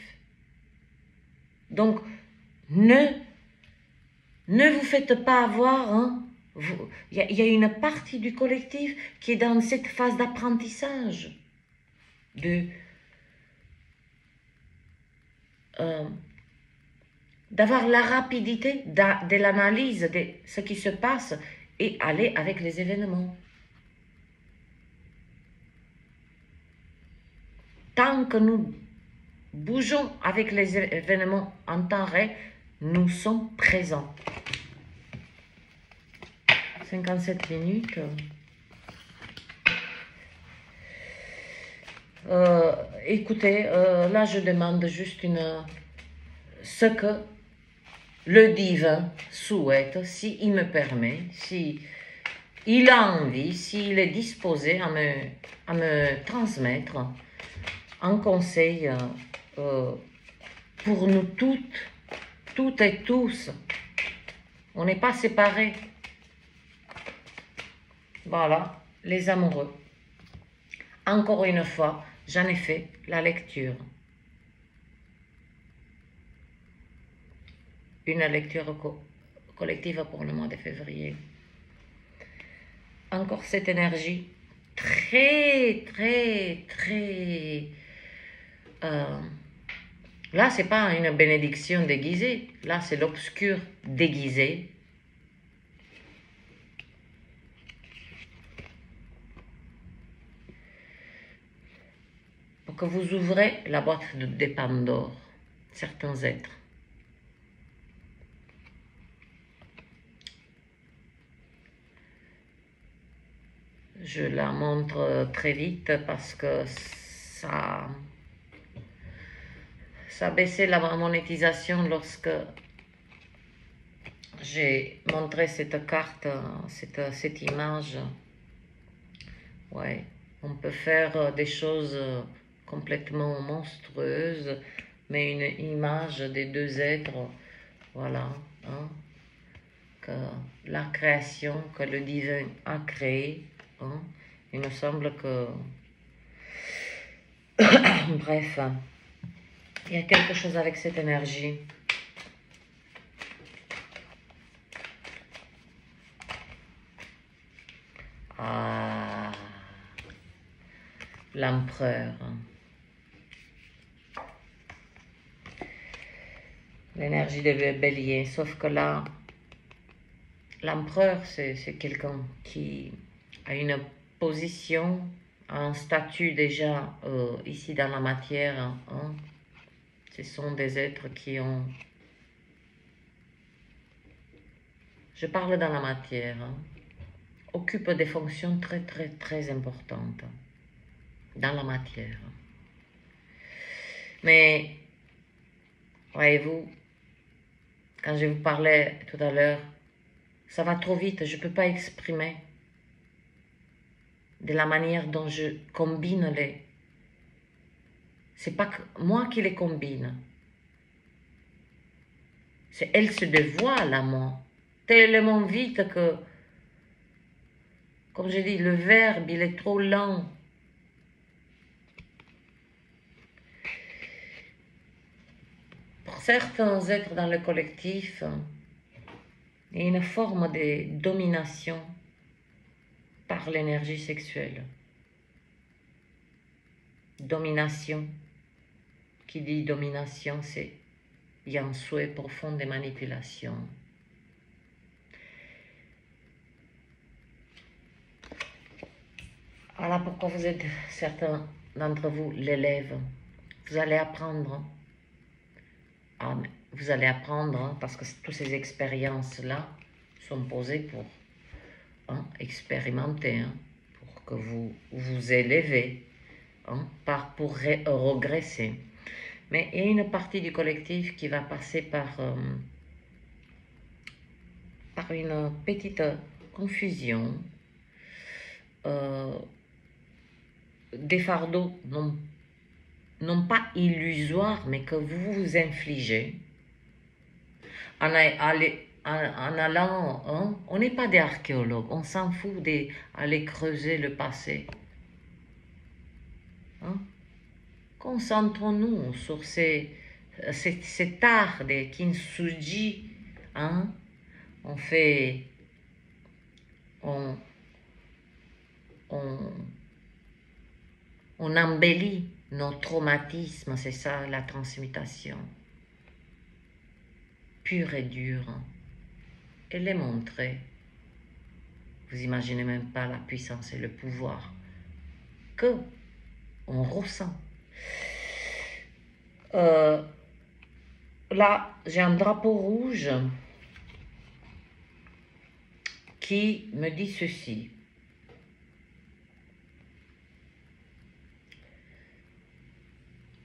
Donc, ne vous faites pas avoir. Hein. Il y a une partie du collectif qui est dans cette phase d'apprentissage. D'avoir la rapidité de l'analyse de ce qui se passe et aller avec les événements. Tant que nous bougeons avec les événements en temps réel, nous sommes présents. 57 minutes. Écoutez, là je demande juste ce que le divin souhaite, s'il me permet, si il a envie, s'il est disposé à me transmettre un conseil pour nous toutes et tous. On n'est pas séparés. Voilà, les amoureux. Encore une fois, j'en ai fait la lecture. Une lecture collective pour le mois de février. Encore cette énergie très, très, très... là, c'est pas une bénédiction déguisée. Là, c'est l'obscur déguisé. Pour que vous ouvrez la boîte de Pandore, certains êtres. Je la montre très vite parce que ça a baissé la monétisation lorsque j'ai montré cette carte, cette image. Ouais, on peut faire des choses complètement monstrueuses, mais une image des deux êtres, voilà, hein, que la création que le divin a créée. Hein, il me semble que... Bref, il y a quelque chose avec cette énergie. Ah, l'empereur. L'énergie de bélier, sauf que là, l'empereur, c'est quelqu'un qui a une position, un statut déjà ici dans la matière. Hein. Ce sont des êtres qui ont... Je parle dans la matière. Hein. Occupent des fonctions très, très, très importantes dans la matière. Mais, voyez-vous, quand je vous parlais tout à l'heure, ça va trop vite, je ne peux pas exprimer de la manière dont je combine les... C'est pas que moi qui les combine. C'est elle se dévoile à moi tellement vite que, comme je dis, le verbe, il est trop lent. Pour certains êtres dans le collectif, il y a une forme de domination par l'énergie sexuelle. Domination. Qui dit domination, c'est il y a un souhait profond de manipulation. Voilà pourquoi vous êtes, certains d'entre vous, l'élève. Vous allez apprendre. Vous allez apprendre parce que toutes ces expériences-là sont posées pour expérimenter, pour que vous vous élevez, pas pour regresser. Mais il y a une partie du collectif qui va passer par une petite confusion, des fardeaux non pas illusoires, mais que vous vous infligez en allant, on n'est pas des archéologues, on s'en fout d'aller creuser le passé. Concentrons-nous sur ces cet art de kintsugi, hein, on fait, on, on, on embellit nos traumatismes, c'est ça la transmutation, pure et dure, et les montrer. Vous imaginez même pas la puissance et le pouvoir que on ressent. Là, j'ai un drapeau rouge qui me dit ceci.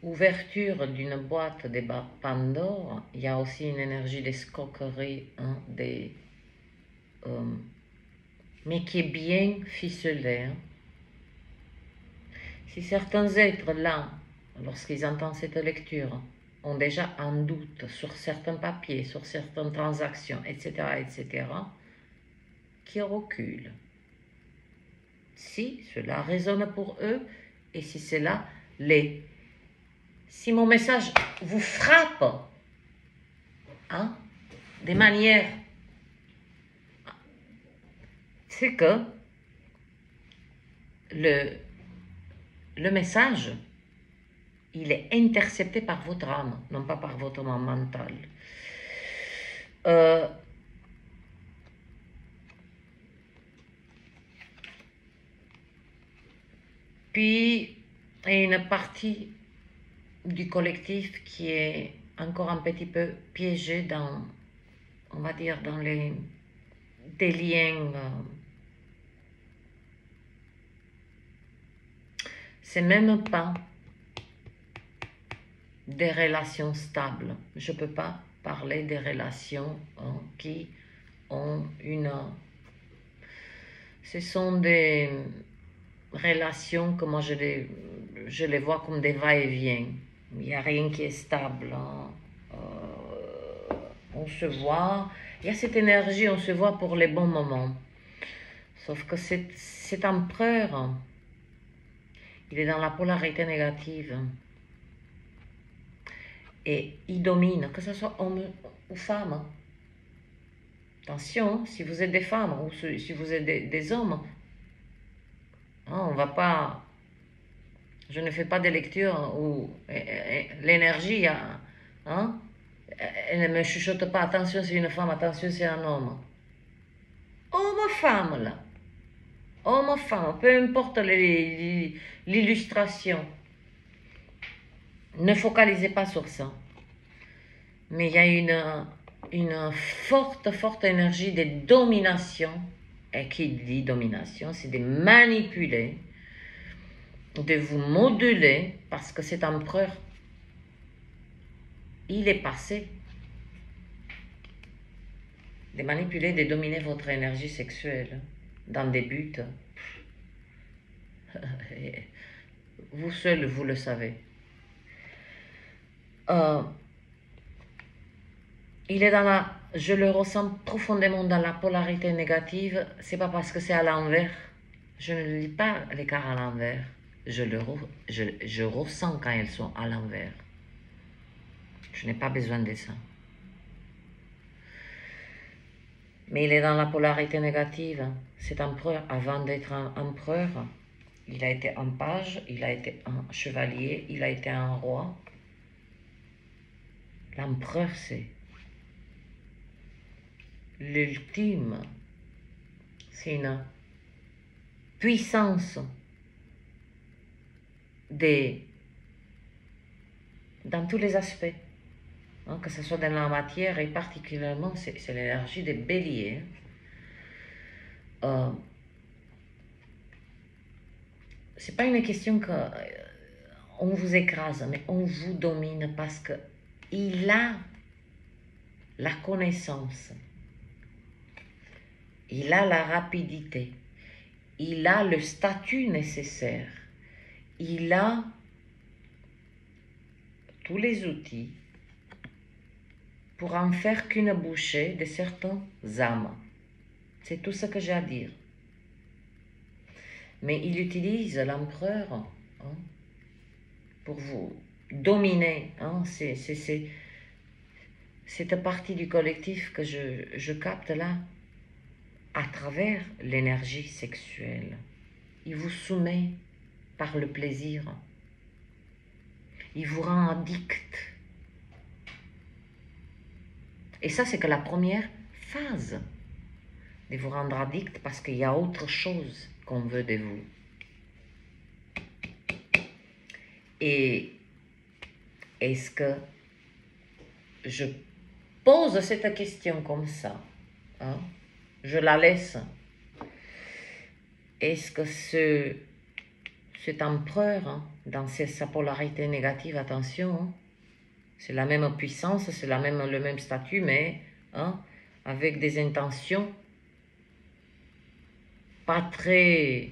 Ouverture d'une boîte de Pandore, il y a aussi une énergie d'escroquerie, hein, mais qui est bien ficelée. Hein. Si certains êtres là, lorsqu'ils entendent cette lecture, ont déjà un doute sur certains papiers, sur certaines transactions, etc., qui reculent. Si cela résonne pour eux, et si cela l'est. Si mon message vous frappe, hein, de manière, c'est que le message, il est intercepté par votre âme, non pas par votre mental. Puis, il y a une partie du collectif qui est encore un petit peu piégée dans, on va dire, dans des liens. C'est même pas des relations stables. Je ne peux pas parler des relations qui ont une... Ce sont des relations que moi je les vois comme des va-et-vient. Il n'y a rien qui est stable. Hein. On se voit, il y a cette énergie, on se voit pour les bons moments. Sauf que cet empereur, il est dans la polarité négative. Et il domine, que ce soit homme ou femme. Attention, si vous êtes des femmes ou si vous êtes des hommes, hein, on va pas... Je ne fais pas de lecture où l'énergie, hein, elle ne me chuchote pas, attention c'est une femme, attention c'est un homme. Homme-femme là. Homme-femme, peu importe l'illustration. Ne focalisez pas sur ça. Mais il y a une forte énergie de domination. Et qui dit domination, c'est de manipuler, de vous moduler, parce que cet empereur, il est passé de manipuler, de dominer votre énergie sexuelle dans des buts. Vous seul, vous le savez. Il est dans la... Je le ressens profondément dans la polarité négative. C'est pas parce que c'est à l'envers. Je ne lis pas les cartes à l'envers. Je ressens quand elles sont à l'envers. Je n'ai pas besoin de ça. Mais il est dans la polarité négative. Cet empereur, avant d'être un empereur, il a été un page, il a été un chevalier, il a été un roi. L'empereur, c'est l'ultime. C'est une puissance dans tous les aspects. Hein, que ce soit dans la matière et particulièrement, c'est l'énergie des béliers. C'est pas une question que on vous écrase, mais on vous domine parce que il a la connaissance, il a la rapidité, il a le statut nécessaire, il a tous les outils pour en faire qu'une bouchée de certaines âmes. C'est tout ce que j'ai à dire. Mais il utilise l'empereur pour vous dominer. Hein, c'est cette partie du collectif que je capte là, à travers l'énergie sexuelle. Il vous soumet par le plaisir. Il vous rend addict. Et ça, c'est que la première phase de vous rendre addict, parce qu'il y a autre chose qu'on veut de vous. Et est-ce que je pose cette question comme ça, hein? Je la laisse. Est-ce que cet empereur, hein, dans sa polarité négative, attention, hein, c'est la même puissance, c'est le même statut, mais hein, avec des intentions pas très...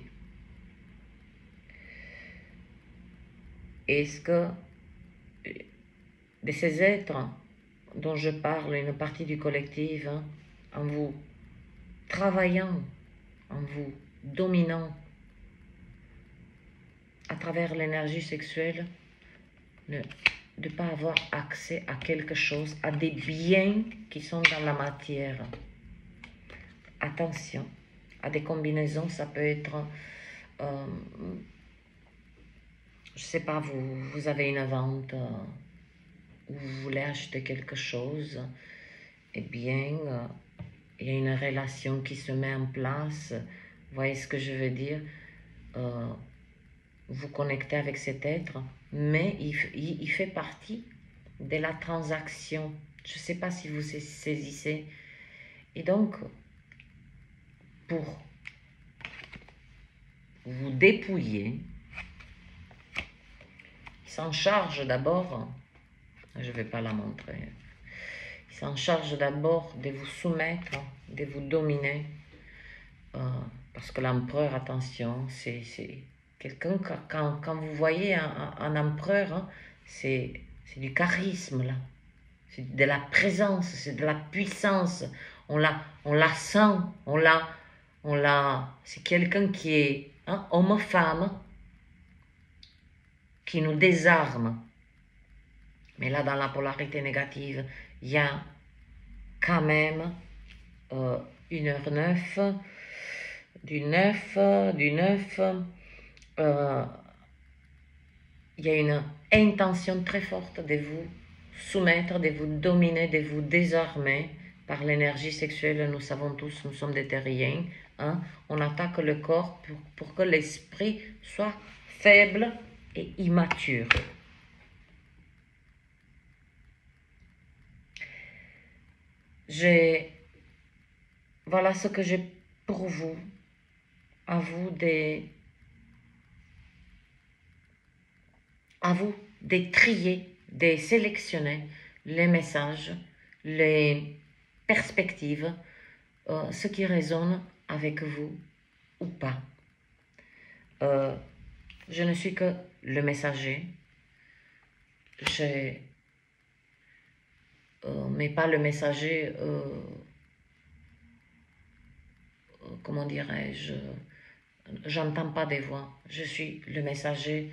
Est-ce que de ces êtres dont je parle, une partie du collectif, hein, en vous travaillant, en vous dominant à travers l'énergie sexuelle, de ne pas avoir accès à quelque chose, à des biens qui sont dans la matière. Attention, à des combinaisons, ça peut être, je ne sais pas, vous avez une vente où vous voulez acheter quelque chose, eh bien, il y a une relation qui se met en place. Vous voyez ce que je veux dire? Vous connectez avec cet être, mais il fait partie de la transaction. Je ne sais pas si vous saisissez. Et donc, pour vous dépouiller, il s'en charge d'abord, je ne vais pas la montrer, il s'en charge d'abord de vous soumettre, de vous dominer, parce que l'empereur, attention, c'est quelqu'un, quand vous voyez un empereur, hein, c'est du charisme, là. C'est de la présence, c'est de la puissance. On la sent, c'est quelqu'un qui est, hein, homme-femme, qui nous désarme. Mais là, dans la polarité négative, il y a quand même 1h09, du 9, il y a une intention très forte de vous soumettre, de vous dominer, de vous désarmer par l'énergie sexuelle. Nous savons tous, nous sommes des terriens. Hein? On attaque le corps pour que l'esprit soit faible et immature. Voilà ce que j'ai pour vous, à vous de trier, de sélectionner les messages, les perspectives, ce qui résonne avec vous ou pas. Je ne suis que le messager, mais pas le messager, comment dirais-je, j'entends pas des voix, je suis le messager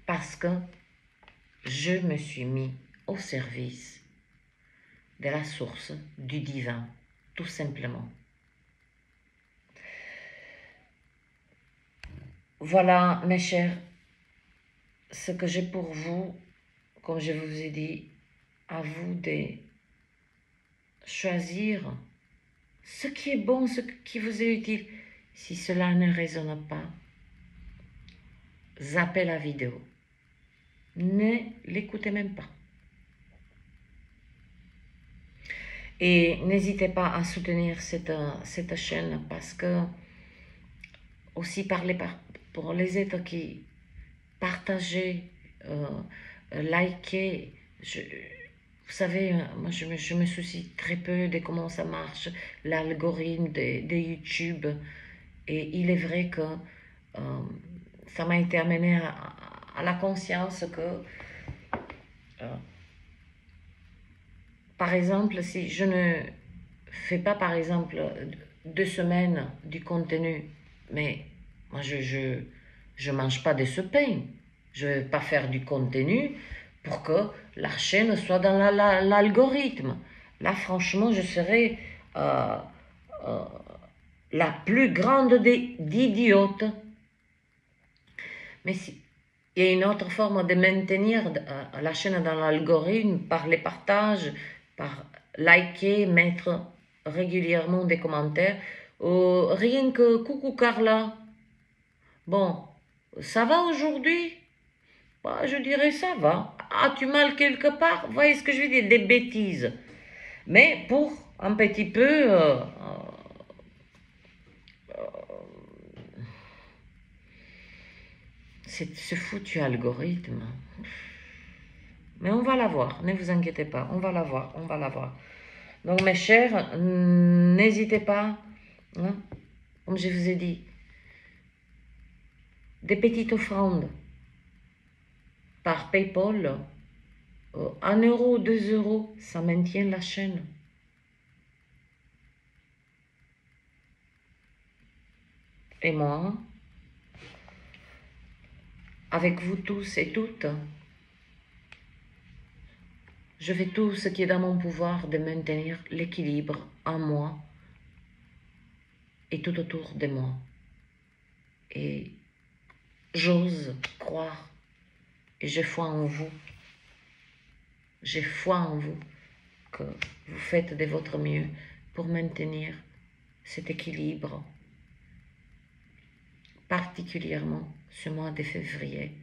parce que je me suis mis au service de la source du divin, tout simplement. Voilà, mes chers, ce que j'ai pour vous, comme je vous ai dit, à vous de choisir ce qui est bon, ce qui vous est utile. Si cela ne résonne pas, zappez la vidéo. Ne l'écoutez même pas. Et n'hésitez pas à soutenir cette chaîne parce que aussi pour les êtres qui partagent, likez. Vous savez, moi je me soucie très peu de comment ça marche, l'algorithme de YouTube. Et il est vrai que ça m'a été amené à la conscience que, par exemple, si je ne fais pas, par exemple, 2 semaines du contenu, mais Moi, je mange pas de ce pain. Je vais pas faire du contenu pour que la chaîne soit dans l'algorithme. Là, franchement, je serais euh, la plus grande d'idiotes. Mais si, il y a une autre forme de maintenir la chaîne dans l'algorithme par les partages, par liker, mettre régulièrement des commentaires. Rien que coucou Carla. Bon, ça va aujourd'hui? Bah, je dirais ça va. As-tu mal quelque part? Vous voyez ce que je veux dire? Des bêtises. Mais pour un petit peu ce foutu algorithme. Mais on va la voir, ne vous inquiétez pas, on va la voir, on va la voir. Donc mes chers, n'hésitez pas, hein, comme je vous ai dit, des petites offrandes par PayPal, 1 euro, 2 euros, ça maintient la chaîne. Et moi, avec vous tous et toutes, je fais tout ce qui est dans mon pouvoir de maintenir l'équilibre en moi et tout autour de moi. Et j'ose croire et j'ai foi en vous. J'ai foi en vous que vous faites de votre mieux pour maintenir cet équilibre, particulièrement ce mois de février.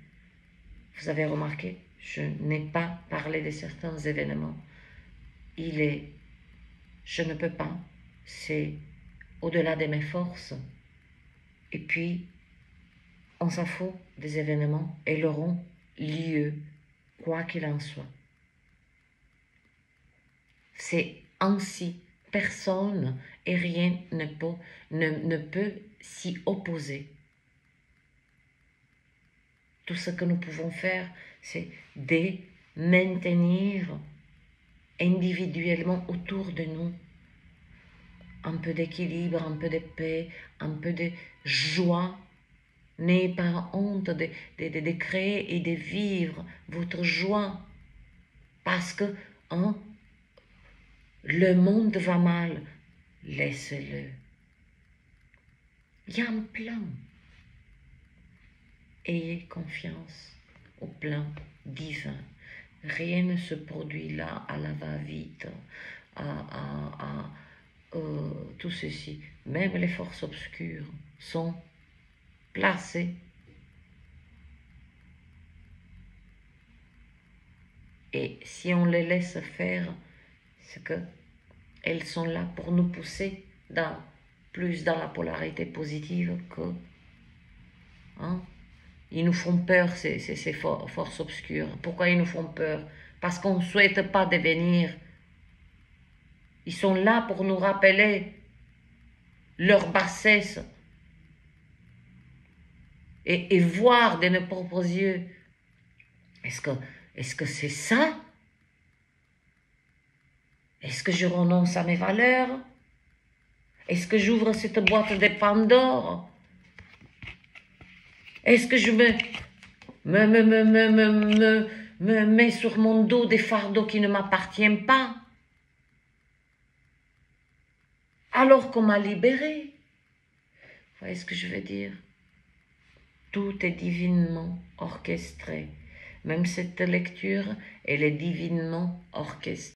Vous avez remarqué, je n'ai pas parlé de certains événements. Je ne peux pas, c'est au-delà de mes forces. Et puis, on s'en fout des événements, et ils auront lieu, quoi qu'il en soit. C'est ainsi, personne et rien ne peut s'y opposer. Tout ce que nous pouvons faire, c'est de maintenir individuellement autour de nous un peu d'équilibre, un peu de paix, un peu de joie. N'ayez pas honte de créer et de vivre votre joie. Parce que le monde va mal. Laissez-le. Il y a un plan. Ayez confiance au plan divin. Rien ne se produit là à la va-vite, tout ceci. Même les forces obscures sont placées et si on les laisse faire, c'est que elles sont là pour nous pousser plus dans la polarité positive que ils nous font peur, ces forces obscures. Pourquoi ils nous font peur? Parce qu'on ne souhaite pas devenir. Ils sont là pour nous rappeler leur bassesse et voir de nos propres yeux. Est-ce que c'est ça? Est-ce que je renonce à mes valeurs? Est-ce que j'ouvre cette boîte de Pandore? Est-ce que je me mets sur mon dos des fardeaux qui ne m'appartiennent pas? Alors qu'on m'a libéré. Vous voyez ce que je veux dire? Tout est divinement orchestré. Même cette lecture, elle est divinement orchestrée.